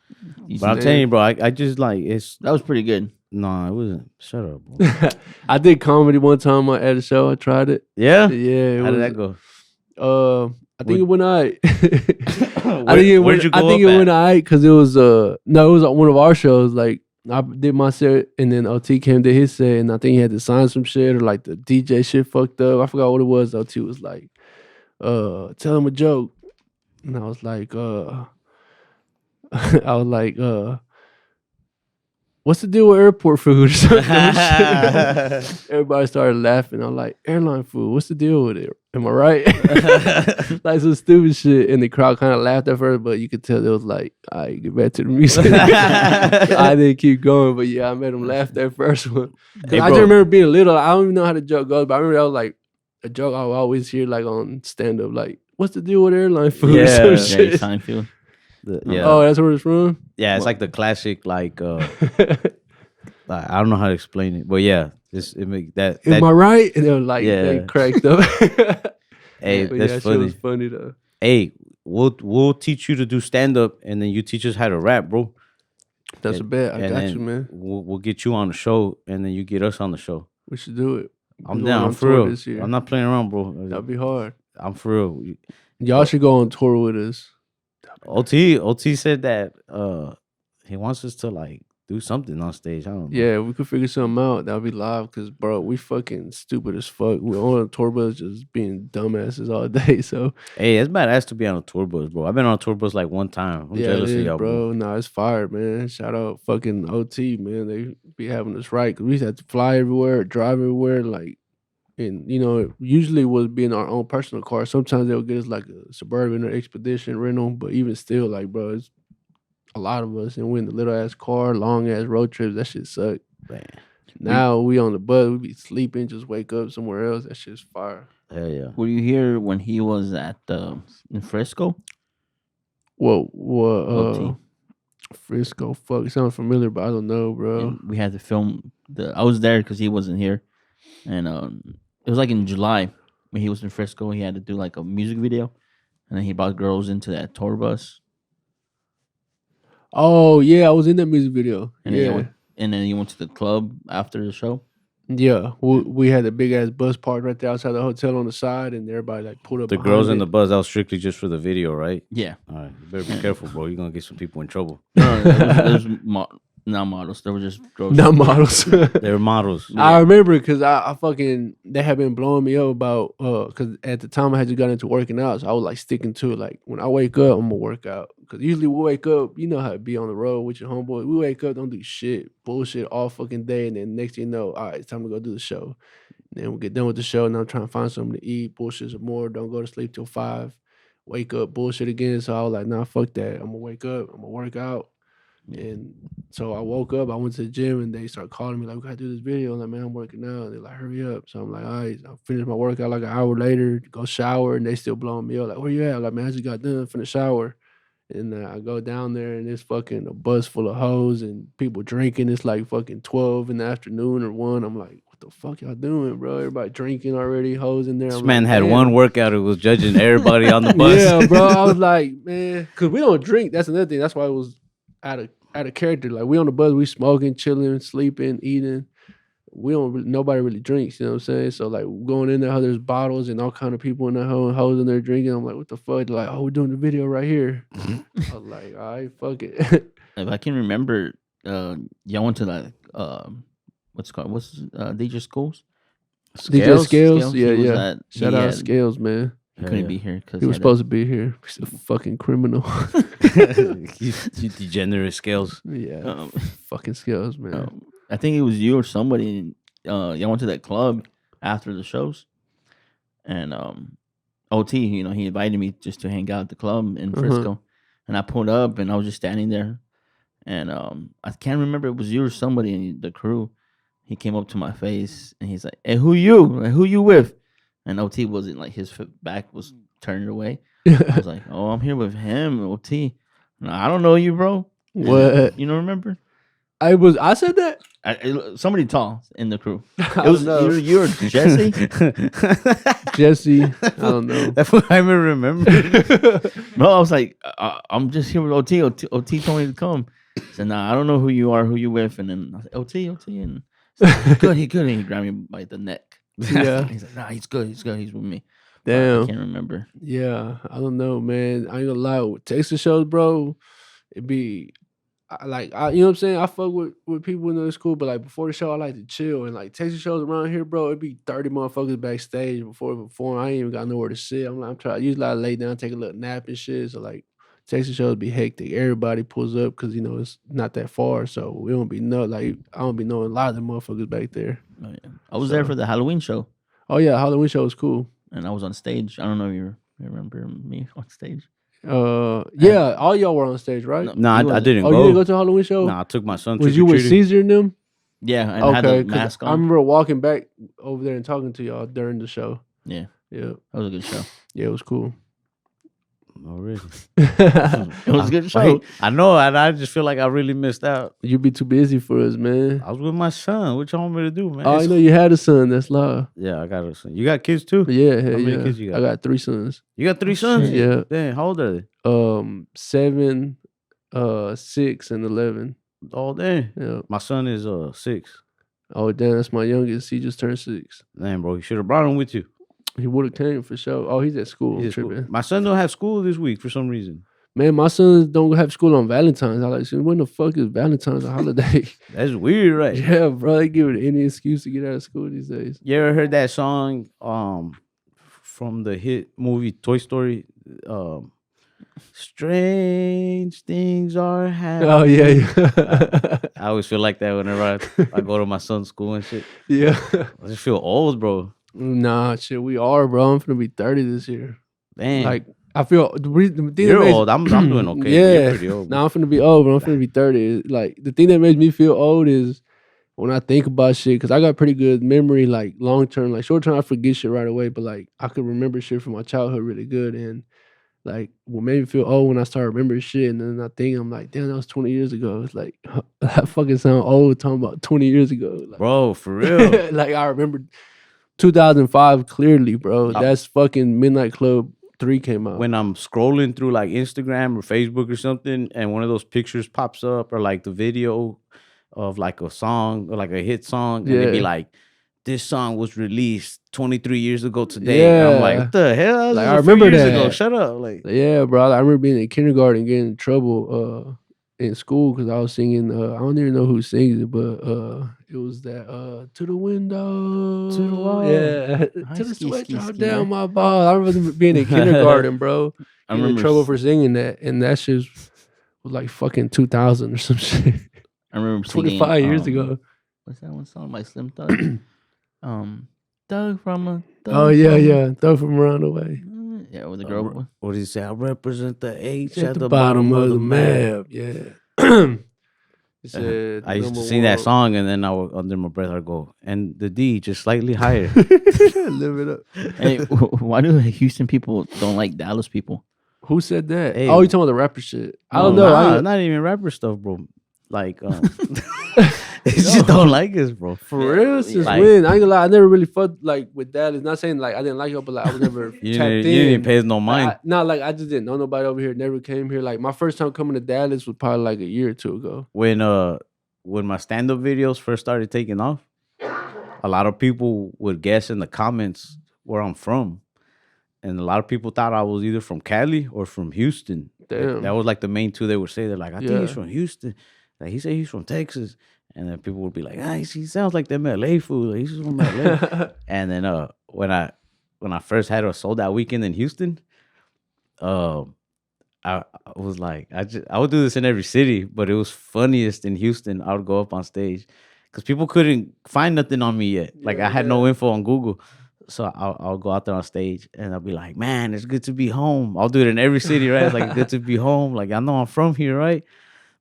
he But I'm said- telling you, bro, I just like it's that was pretty good. no, it wasn't. Shut up, bro. I did comedy one time at a show. I tried it. Yeah? Yeah. How did that go? I think it went alright. I Where'd you go think up it at? went alright because it was no, it was one of our shows. Like I did my set and then OT came to his set and I think he had to sign some shit or like the DJ shit fucked up. I forgot what it was. OT was like, tell him a joke. And I was like, what's the deal with airport food or something? Everybody started laughing. I'm like, airline food, what's the deal with it? Am I right? Like some stupid shit. And the crowd kind of laughed at first, but you could tell it was like, all right, get back to the music. I didn't keep going, but yeah, I made them laugh that first one. 'Cause Hey, I bro. just remember being little. I don't even know how the joke goes, but I remember that was like a joke I would always hear like on stand up, like, what's the deal with airline food? or Yeah, some yeah, Jerry shit. Seinfeld. Yeah. Oh, that's where it's from? Yeah, it's like the classic like like, I don't know how to explain it. But yeah, it make that Am I right? And they were like, Yeah. they cracked up. hey, But that's yeah, shit funny. was funny though. Hey, we'll teach you to do stand up, and then you teach us how to rap, bro. That's a bet. I got you, man. We'll get you on the show, and then you get us on the show. We should do it. I'm down for real. This year. I'm not playing around, bro. That'd be hard. I'm for real. Y'all should go on tour with us. OT said that he wants us to like do something on stage. I don't know. Yeah, we could figure something out. That'll be live because, bro, we fucking stupid as fuck. We're on a tour bus just being dumbasses all day. So, hey, it's badass to be on a tour bus, bro. I've been on a tour bus like one time. I'm jealous of y'all, bro. Nah, it's fire, man. Shout out fucking OT, man. They be having us right because we used to have to fly everywhere, drive everywhere, like. And, you know, usually was being our own personal car. Sometimes they'll get us like a Suburban or Expedition rental. But even still, like, bro, it's a lot of us. And we're in the little ass car, long ass road trips. That shit suck. Man. Now we on the bus. We be sleeping, just wake up somewhere else. That shit's fire. Hell yeah. Were you here when he was at in Frisco? What? Frisco. Fuck, it sounds familiar, but I don't know, bro. And we had to film I was there because he wasn't here. And it was like in July when he was in Frisco. He had to do like a music video, and then he brought girls into that tour bus. Oh yeah, I was in that music video. And then you went to the club after the show. Yeah, we had a big ass bus parked right there outside the hotel on the side, and everybody like pulled up. The girls in the bus, that was strictly just for the video, right? Yeah. All right, you better be careful, bro. You're gonna get some people in trouble. No, it was not models. They were just girls. Not models. They were models. Yeah. I remember because I fucking they had been blowing me up about because at the time I had just got into working out, so I was like sticking to it. Like when I wake up, I'm gonna work out because usually we wake up, you know how it be on the road with your homeboy. We wake up, don't do shit, bullshit all fucking day, and then next thing you know, all right, it's time to go do the show. And then we get done with the show, and I'm trying to find something to eat, bullshit some more. Don't go to sleep till 5. Wake up, bullshit again. So I was like, nah, fuck that. I'm gonna wake up. I'm gonna work out. And so I woke up, I went to the gym, and they started calling me like, we gotta do this video. I'm like, man, I'm working out. And they're like, hurry up. So I'm like, all right, I finished my workout like an hour later, go shower, and they still blowing me up. Like, where you at? I'm like, man, I just got done from the shower. And I go down there, and it's fucking a bus full of hoes and people drinking. It's like fucking 12 in the afternoon or 1. I'm like, what the fuck y'all doing, bro? Everybody drinking already, hoes in there. This man had one workout. It was judging everybody on the bus. Yeah, bro. I was like, man, because we don't drink. That's another thing. That's why it was out of character. Like we on the bus, we smoking, chilling, sleeping, eating. We don't really, nobody really drinks, you know what I'm saying? So like going in there, there's bottles and all kind of people in there hoes in there drinking. I'm like, what the fuck? They're like, oh, we're doing the video right here. I was like, all right, fuck it. If I can remember, y'all went to like what's it called? What's DJ Schools? DJ Scales? Yeah. Shout out had, Scales, man. He couldn't be here because he was supposed to be here. He's a fucking criminal. you degenerate Scales. Yeah, fucking Scales, man. I think it was you or somebody. Y'all went to that club after the shows, and OT, you know, he invited me just to hang out at the club in Frisco, and I pulled up, and I was just standing there, and I can't remember if it was you or somebody in the crew. He came up to my face, and he's like, "Hey, who you? Like, who you with?" And OT wasn't like his back was turned away. I was like, "Oh, I'm here with him, OT." No, I don't know you, bro. What? You don't remember? I said that. Somebody tall in the crew. It was you're Jesse. Jesse. I don't know. That's what I remember. No, I was like, I'm just here with OT. OT told me to come. I said, nah, I don't know who you are, who you with. And then I said, OT, and he's good. He grabbed me by the neck. Yeah. He's like, nah, he's good. He's with me. Damn. I can't remember. Yeah, I don't know, man. I ain't gonna lie. With Texas shows, bro, it'd be you know what I'm saying? I fuck with people in the school, but like before the show, I like to chill. And like Texas shows around here, bro, it'd be 30 motherfuckers backstage before we perform. I ain't even got nowhere to sit. I'm trying. Usually I lay down, take a little nap and shit. So like Texas shows be hectic. Everybody pulls up because you know it's not that far, so we don't be I don't be knowing a lot of the motherfuckers back there. Oh, yeah. I was there for the Halloween show. Oh yeah, Halloween show was cool. And I was on stage. I don't know if you remember me on stage. Yeah, all y'all were on stage, right? No, I didn't go. Oh, you didn't go to the Halloween show? No, I took my son. Was you with Caesar and them? Yeah, and had the mask on. I remember walking back over there and talking to y'all during the show. Yeah. Yeah. That was a good show. Yeah, it was cool. Oh, really? It was a good show. I know, and I just feel like I really missed out. You be too busy for us, man. I was with my son. What you want me to do, man? Oh, I know you had a son. That's love. Yeah, I got a son. You got kids too? Yeah, hell How many yeah. kids you got? I got 3 sons. You got 3 sons? shit. Yeah. Damn, how old are they? 7, 6, and 11. Oh, damn. Yeah. My son is 6. Oh, damn, that's my youngest. He just turned 6. Damn, bro, you should have brought him with you. He would have came for sure. Oh, he's at school. He's I'm at school. tripping. My son don't have school this week for some reason. Man, my sons don't have school on Valentine's. I like, when the fuck is Valentine's a holiday? That's weird, right? Yeah, bro, they give it any excuse to get out of school these days. You ever heard that song from the hit movie Toy Story? Strange things are happening. Oh yeah, yeah. I always feel like that whenever I go to my son's school and shit. Yeah. I just feel old, bro. Nah, shit, we are, bro. I'm finna be 30 this year. Damn. Like, I feel the thing You're that makes, old. I'm doing okay. Yeah. You're pretty old. Nah, I'm finna be old, but I'm finna be 30. Like, the thing that makes me feel old is when I think about shit, because I got pretty good memory, like long term. Like short term, I forget shit right away, but like I could remember shit from my childhood really good. And like what made me feel old when I started remembering shit, and then I think I'm like, damn, that was 20 years ago. It's like I fucking sound old talking about 20 years ago. Like, Bro, for real. like I remember 2005 clearly, bro. That's fucking Midnight Club 3 came out. When I'm scrolling through like Instagram or Facebook or something, and one of those pictures pops up, or like the video of like a song or like a hit song, and it'd be like, this song was released 23 years ago today. And I'm like, what the hell? Like, That I was a few remember years that. ago. Shut up. Like, yeah, bro. I remember being in kindergarten getting in trouble in school because I was singing. I don't even know who sings it, but it was that to the window, To the wall. yeah, Hi, to the ski, switch ski, out ski, down man. my ball. I remember being in kindergarten, bro. I Getting in remember trouble for singing that, and that shit was like fucking 2000 or some shit. I remember singing, 25 years ago. What's that one song by Slim Thug? Doug from a. Doug Oh yeah, from a- yeah. Throw from around the way. Yeah, with the girl. what did he say? I represent the H At the bottom of the map. Yeah. He said, I used to number sing that one. song, and then I would, under my breath, I'd go, and the D just slightly higher. Live it up. Hey, why do Houston people don't like Dallas people? Who said that? Hey. Oh, you talking about the rapper shit? I don't know. Nah, I, not even rapper stuff, bro. Like, they just don't like us, bro. for real, since Like- when? I ain't gonna lie. I never really fucked like with that. It's not saying like I didn't like her, but like I was never You tapped didn't, in. you didn't pay us no mind. Like, not like I just didn't know nobody over here. Never came here. Like my first time coming to Dallas was probably like a year or two ago. When my stand-up videos first started taking off, a lot of people would guess in the comments where I'm from. And a lot of people thought I was either from Cali or from Houston. Damn. That was like the main two they would say. They're like, I think Yeah. he's from Houston. Like, he said he's from Texas. And then people would be like, he sounds like them LA fool. Like, he's from LA. And then when I first had a sold out weekend in Houston, I was like, I would do this in every city, but it was funniest in Houston. I would go up on stage because people couldn't find nothing on me yet. Like I had no info on Google. So I'll go out there on stage and I'll be like, man, it's good to be home. I'll do it in every city, right? It's like good to be home. Like I know I'm from here, right?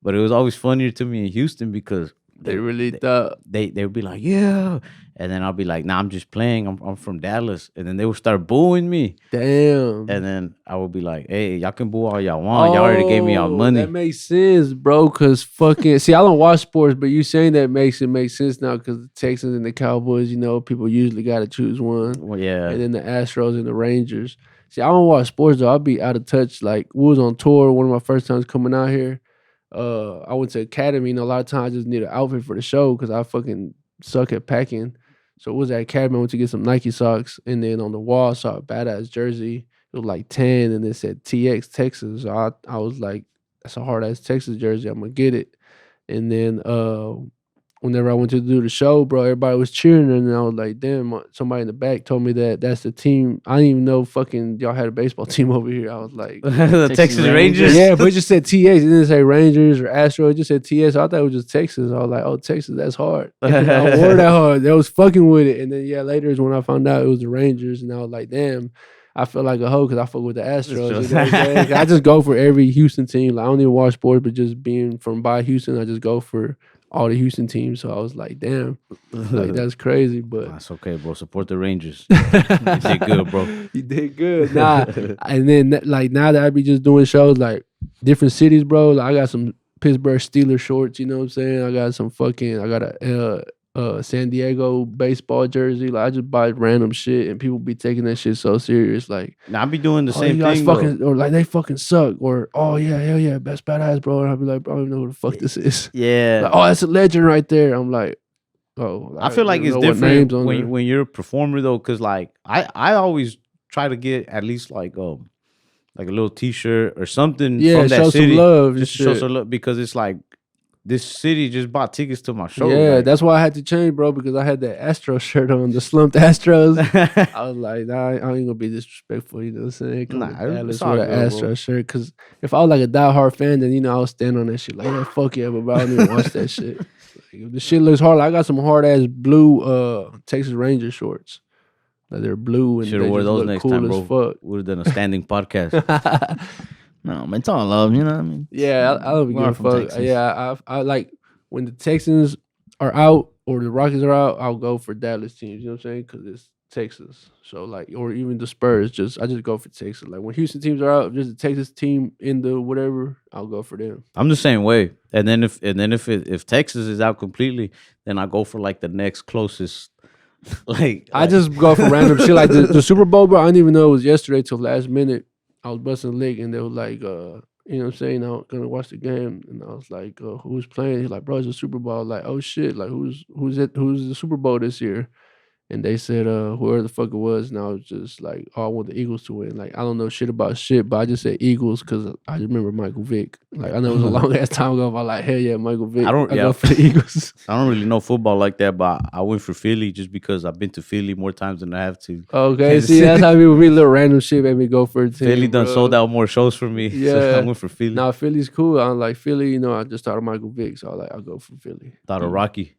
But it was always funnier to me in Houston because They really thought. they would be like, yeah. And then I'll be like, nah, I'm just playing. I'm from Dallas. And then they would start booing me. Damn. And then I would be like, hey, y'all can boo all y'all want. Y'all already gave me y'all money. That makes sense, bro. Cause fucking see, I don't watch sports, but you saying that makes it make sense now. Cause the Texans and the Cowboys, you know, people usually got to choose one, Well, yeah. and then the Astros and the Rangers. See, I don't watch sports though. I'll be out of touch. Like we was on tour one of my first times coming out here. I went to Academy, and a lot of times I just need an outfit for the show because I fucking suck at packing. So it was at Academy. I went to get some Nike socks, and then on the wall I saw a badass jersey. It was like 10, and it said TX Texas. So I was like, that's a hard ass Texas jersey. I'm gonna get it. And then whenever I went to do the show, bro, everybody was cheering, and I was like, damn. Somebody in the back told me that that's the team. I didn't even know fucking y'all had a baseball team over here. I was like, The Texas Texas Rangers. yeah, but it just said TX. It didn't say Rangers or Astro. It just said TX. So I thought it was just Texas. I was like, oh, Texas, that's hard. I wore that hard. They was fucking with it. And then, yeah, later is when I found out it was the Rangers. And I was like, damn, I feel like a hoe because I fuck with the Astros. You know what I'm saying? I just go for every Houston team. Like, I don't even watch sports, but just being from by Houston, I just go for all the Houston teams. So I was like, damn, like that's crazy. But That's okay, bro. Support the Rangers. You did good, bro. You did good. Nah, and then like now that I be just doing shows like different cities, bro. Like I got some Pittsburgh Steelers shorts. You know what I'm saying? I got I got a San Diego baseball jersey. Like I just buy random shit, and people be taking that shit so serious. Like, Now I be doing the oh, same you guys thing, fucking, or like they fucking suck, or oh yeah, hell yeah, best badass, bro. And I'll be like, bro, I don't even know who the fuck this is. Yeah. Like, oh, that's a legend right there. I'm like, oh, I feel like don't it's know what different names on there. when you're a performer though, because like I always try to get at least like a little T-shirt or something Yeah, from that show city, some love. just to show some love, because it's like this city just bought tickets to my show. Yeah, like, that's why I had to change, bro, because I had that Astro shirt on, the slumped Astros. I was like, nah, I ain't gonna be disrespectful, you know what I'm saying? Come Nah, to Dallas it's all with an good, Astro bro. shirt, because if I was like a diehard fan, then, you know, I would stand on that shit like, yeah, fuck yeah, but I don't even watch that shit. Like, if the shit looks hard, like, I got some hard-ass blue Texas Ranger shorts. Like, they're blue, and Should they have wore just those look next cool time, as bro. fuck. Would have done a standing podcast. No, man, it's all love. You know what I mean? Yeah, I don't We give are a from fuck. Texas. Yeah, I like when the Texans are out or the Rockies are out, I'll go for Dallas teams. You know what I'm saying? Because it's Texas. So like, or even the Spurs. I just go for Texas. Like when Houston teams are out, if there's a Texas team in the whatever, I'll go for them. I'm the same way. And then if Texas is out completely, then I go for like the next closest. I just go for random shit like the Super Bowl, bro. I didn't even know it was yesterday till last minute. I was busting a leg and they were like, you know what I'm saying? I'm gonna watch the game, and I was like, "Who's playing?" He's like, "Bro, it's a Super Bowl." I was like, "Oh shit! Like, who's the Super Bowl this year?" And they said, whoever the fuck it was, and I was just like, "Oh, I want the Eagles to win." Like, I don't know shit about shit, but I just said Eagles because I just remember Michael Vick. Like, I know it was a long ass time ago, but I'm like, hell yeah, Michael Vick. I go for the Eagles. I don't really know football like that, but I went for Philly just because I've been to Philly more times than I have to. Okay, see, that's how people be little random shit made me go for a team. Philly done sold out more shows for me. Yeah, so I went for Philly. Nah, Philly's cool. I'm like Philly. You know, I just thought of Michael Vick, so I was like, I'll go for Philly. Thought of Rocky.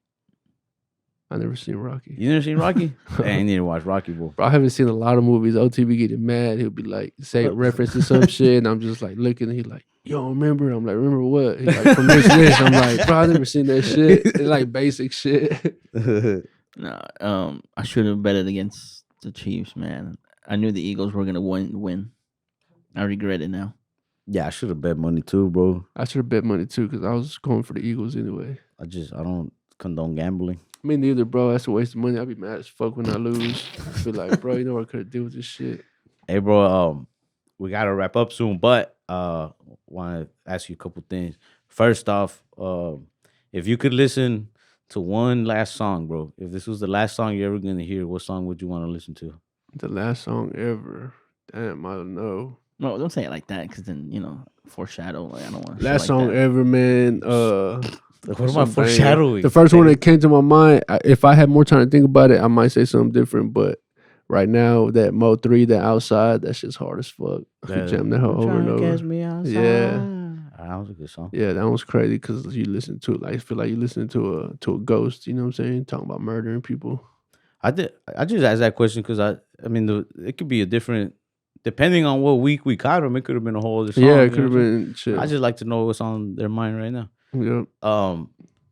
I never seen Rocky. You never seen Rocky? Hey, you need to watch Rocky, bro. Bro, I haven't seen a lot of movies. OTB getting mad. He'll be like, say a reference to some shit, and I'm just like looking. He's like, you don't remember? I'm like, remember what? He's like, from this. I'm like, bro, I never seen that shit. It's like basic shit. No, I should have betted against the Chiefs, man. I knew the Eagles were gonna win. I regret it now. Yeah, I should have bet money too, bro. I should have bet money too because I was going for the Eagles anyway. I don't condone gambling. Me neither, bro. That's a waste of money. I'd be mad as fuck when I lose. I be like, bro, you know what I could have did with this shit. Hey, bro, we gotta wrap up soon, but want to ask you a couple things. First off, if you could listen to one last song, bro, if this was the last song you're ever gonna hear, what song would you want to listen to? The last song ever. Damn, I don't know. No, don't say it like that, because then foreshadow. Like I don't want. Last song ever, man. What am I foreshadowing? The first one that came to my mind, if I had more time to think about it, I might say something different. But right now, that Mo 3, that Outside, that shit's hard as fuck. Jam that whole over and over. Yeah. That was a good song. Yeah, that was crazy because you listen to it. Like, I feel like you listening to a ghost. You know what I'm saying? Talking about murdering people. I just asked that question because I mean, it could be a different, depending on what week we caught them, it could have been a whole other song. Yeah, it could have been shit. I just like to know what's on their mind right now. Yep.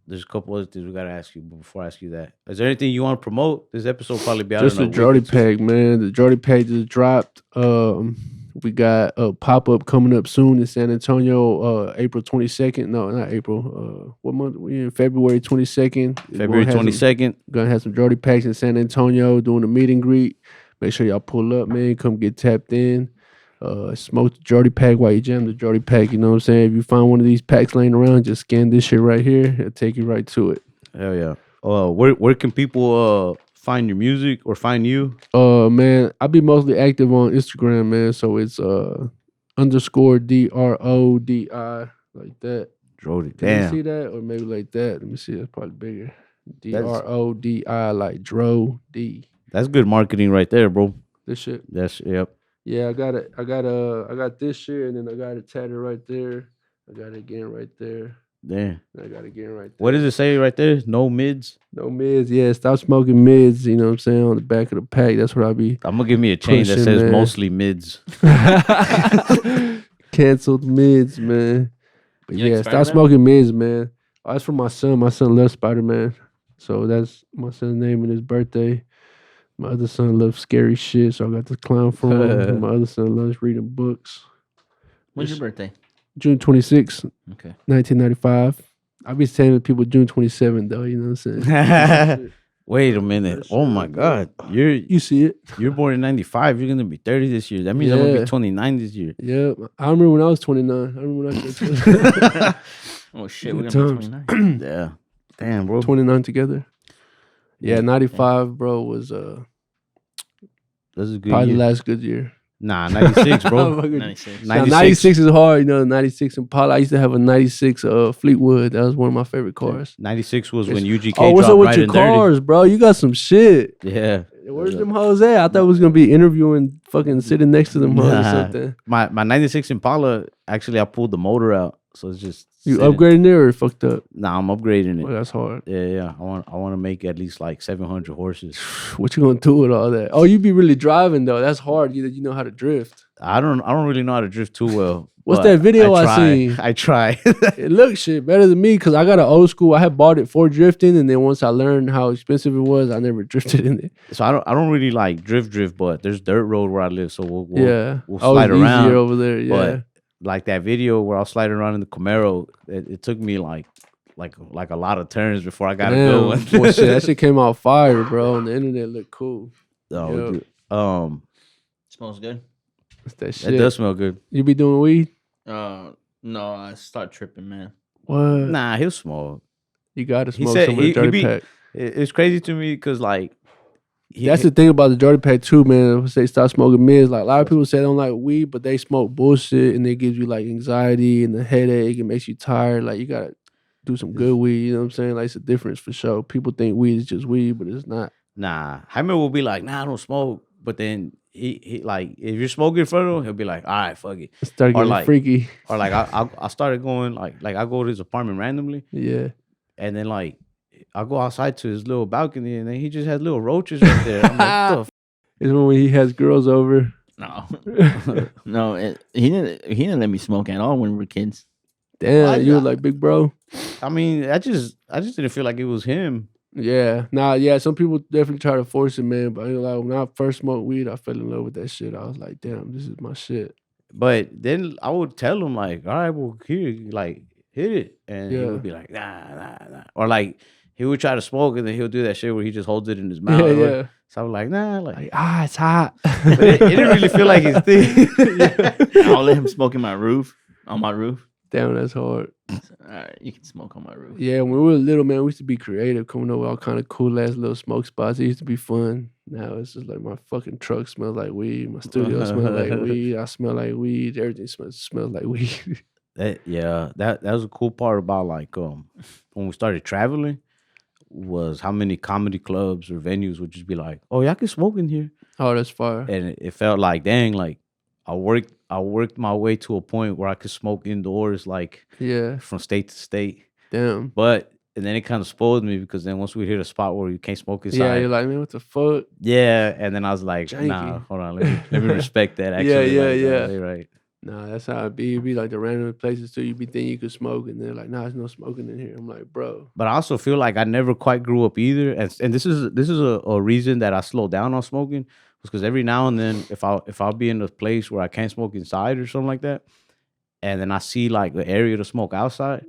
There's a couple other things we gotta ask you, but before I ask you that, is there anything you want to promote? This episode will probably be out. Just the DRODi peg, man. The DRODi peg just dropped. We got a pop up coming up soon in San Antonio, April 22nd. No, not April. What month? We in February 22nd. February 22nd. Gonna have some DRODi packs in San Antonio doing a meet and greet. Make sure y'all pull up, man. Come get tapped in. Smoke the DRODi pack while you jam the DRODi pack. You know what I'm saying? If you find one of these packs laying around, just scan this shit right here. It'll take you right to it. Hell yeah. Where can people find your music or find you? Man, I be mostly active on Instagram, man. So it's _DRODi like that. DRODi. Can you see that? Or maybe like that. Let me see. That's probably bigger. DRODi like DRODi. That's good marketing right there, bro. This shit. Yep. Yeah, I got it. I got this shit, and then I got it tatted right there. I got it again right there. Damn. I got it again right there. What does it say right there? No mids? No mids. Yeah, stop smoking mids. You know what I'm saying? On the back of the pack. That's what I be. I'm gonna give me a chain that says man. Mostly mids. Canceled mids, man. But yeah, stop smoking mids, man. Oh, that's for my son. My son loves Spider-Man. So that's my son's name and his birthday. My other son loves scary shit, so I got the clown for him. And my other son loves reading books. When's your birthday? June 26th, Okay. 1995. I be saying to people June 27th though, you know what I'm saying? Wait a minute. Oh my God. You see it. You're born in 95. You're gonna be 30 this year. That means I'm gonna Yeah. be 29 this year. Yeah. I remember when I was 29. I remember when I was 29. Oh shit, we're Good gonna be times. 29. Yeah. Damn, bro. 29 together. Yeah, 95, bro, was That's a good probably year. the last good year. Nah, 96, bro. 96. Now, 96 is hard, you know. 96 Impala. I used to have a 96 Fleetwood. That was one of my favorite cars. 96 was when UGK Oh, what's dropped up with Right your and Dirty. cars, bro? You got some shit. Yeah. Where's them hoes at? I thought we was gonna be interviewing, fucking sitting next to them hoes or Nah. something. My 96 Impala, actually, I pulled the motor out. So it's just You sitting. upgrading it or fucked up? Nah, I'm upgrading Well, it. that's hard. Yeah. I want to make at least like 700 horses. What you gonna do with all that? Oh, you be really driving though. That's hard. You know how to drift. I don't really know how to drift too well. What's but that video I try. seen? I try. It looks shit better than me because I got an old school. I had bought it for drifting, and then once I learned how expensive it was, I never drifted in it. So I don't really like drift, but there's dirt road where I live, so we'll We'll slide it's around easier over there. Yeah, But like that video where I was sliding around in the Camaro, it took me like a lot of turns before I got it going. Boy, shit, that shit came out fire, bro. On the internet, looked cool. Oh, Yep. dude. Smells good. That's that shit. It does smell good. You be doing weed? No, I start tripping, man. What? Nah, he'll smoke. You gotta He smoke said some of the he dirty be- pack. It's crazy to me because like That's the thing about the dirty pack too, man. If they start smoking mids, like a lot of people say they don't like weed, but they smoke bullshit and it gives you like anxiety and a headache. It makes you tired. Like you gotta do some good weed. You know what I'm saying? Like it's a difference for sure. People think weed is just weed, but it's not. Nah, Jaime will be like, nah, I don't smoke. But then he like if you're smoking in front of him, he'll be like, all right, fuck it. It started Or getting like- freaky. Or like I started going like I go to his apartment randomly, Yeah. and then like I go outside to his little balcony, and then he just has little roaches right there. I'm like, what the It's when he has girls over. No, no, he didn't let me smoke at all when we were kids. Damn, you were like big bro. I mean, I just didn't feel like it was him. Yeah. Nah, yeah, some people definitely try to force it, man. But I ain't like when I first smoked weed, I fell in love with that shit. I was like, damn, this is my shit. But then I would tell him like, all right, well, here, like, hit it, and he Yeah. would be like, nah, or like he would try to smoke, and then he'll do that shit where he just holds it in his mouth. Yeah, Or- yeah. So I was like, nah, like, Like, it's hot. but it didn't really feel like his thing. I'll let him smoke in my roof, on my roof. Damn, that's hard. All right, you can smoke on my roof. Yeah, when we were little, man, we used to be creative, coming up with all kind of cool ass little smoke spots. It used to be fun. Now it's just like my fucking truck smells like weed. My studio smells like weed. I smell like weed. Everything smells like weed. That was a cool part about like when we started traveling was how many comedy clubs or venues would just be like, oh, y'all can smoke in here, Oh, that's fire. and it felt like, dang, like I worked my way to a point where I could smoke indoors, like Yeah, from state to state. damn. And then it kind of spoiled me because then once we hit a spot where you can't smoke inside, Yeah, you're like, man, what the fuck? yeah, and then I was like, Janky. nah, hold on, let me respect that. Yeah, Actually, yeah, like, yeah. You're right. Nah, that's how it be. It be like the random places too. You be thinking you could smoke, and they're like, nah, there's no smoking in here. I'm like, bro. But I also feel like I never quite grew up either, and this is a reason that I slowed down on smoking, was because every now and then if I'll be in a place where I can't smoke inside or something like that, and then I see like the area to smoke outside,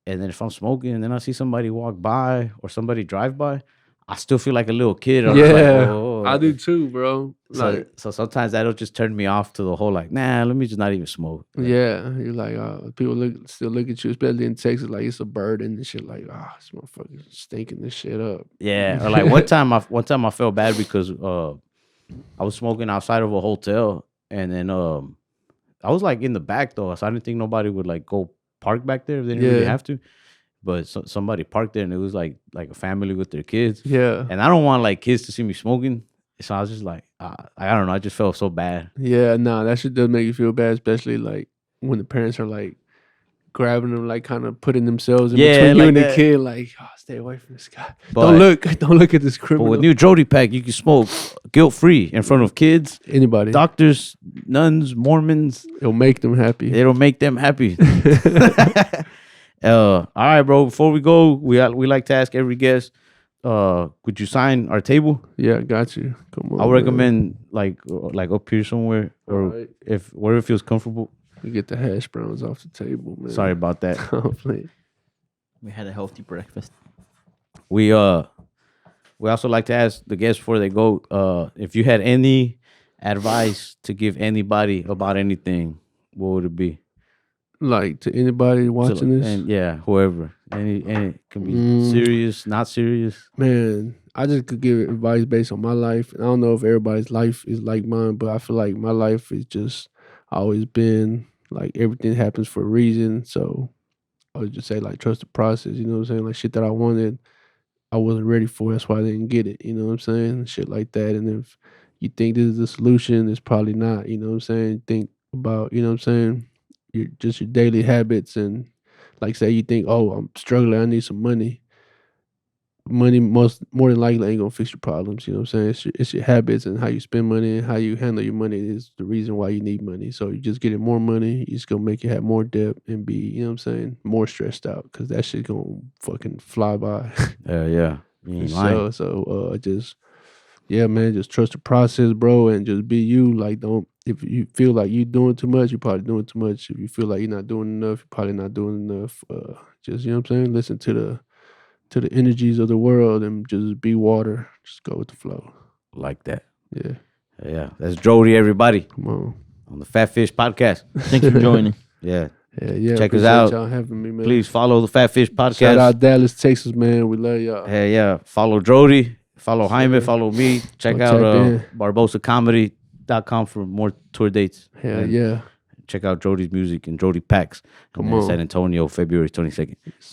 and then if I'm smoking and then I see somebody walk by or somebody drive by, I still feel like a little kid. I'm just like, Yeah, "Oh." I do too, bro. So sometimes that'll just turn me off to the whole like, nah, let me just not even smoke. Yeah, you're like, people still look at you, especially in Texas, like it's a burden and shit. Like, this motherfucker stinking this shit up. Yeah, or like one time I felt bad because I was smoking outside of a hotel, and then I was like in the back though, so I didn't think nobody would like go park back there if they didn't really Yeah. have to. But somebody parked there, and it was like a family with their kids, Yeah, and I don't want like kids to see me smoking, so I was just like, I don't know, I just felt so bad. yeah, nah, that shit does make you feel bad, especially like when the parents are like grabbing them, like kind of putting themselves in Yeah, between you like and the that. kid, like, stay away from this guy. But- Don't look at this But criminal. with new DRODi pack, you can smoke guilt free in front of kids, Anybody, doctors, nuns, Mormons. it'll make them happy. It'll make them happy. All right, bro. Before we go, we like to ask every guest, could you sign our table? Yeah, got you. Come on. I would man. recommend like up here somewhere, or Alright. if wherever feels comfortable. You get the hash browns off the table, man. Sorry about that. I'm playing. We had a healthy breakfast. We also like to ask the guests before they go, if you had any advice to give anybody about anything, what would it be? Like to anybody watching this, And yeah, whoever. Any it can be Mm. serious, not serious. man, I just could give advice based on my life. I don't know if everybody's life is like mine, but I feel like my life is just always been like everything happens for a reason. So I would just say like trust the process. You know what I'm saying? Like shit that I wanted, I wasn't ready for. That's why I didn't get it. You know what I'm saying? Shit like that. And if you think this is the solution, it's probably not. You know what I'm saying? Think about, you know what I'm saying? Your daily habits, and like say you think, oh, I'm struggling, I need some money. Money more than likely ain't gonna fix your problems. You know what I'm saying? It's your habits and how you spend money and how you handle your money is the reason why you need money. So you just getting more money, it's gonna make you have more debt and be, you know what I'm saying, more stressed out because that shit gonna fucking fly by. Yeah. You ain't lying. So just yeah, man, just trust the process, bro, and just be you. Like don't if you feel like you're doing too much, you're probably doing too much. If you feel like you're not doing enough, you're probably not doing enough. Just you know what I'm saying? Listen to the energies of the world and just be water. Just go with the flow. Like that. Yeah. Yeah. That's DRODi, everybody, Come on the FatFish podcast. Thank you for joining. Yeah. Yeah. Check us Appreciate out. y'all having me, man. Please follow the FatFish podcast. Shout out Dallas, Texas, man. We love y'all. Yeah. Follow DRODi. Follow Jaime. Sure. Follow me. Check Go out check in. BarbosaComedy.com for more tour dates. Hell And yeah. Check out DRODi's music and DRODi Packs. Come in on. San Antonio, February 22nd. Sir.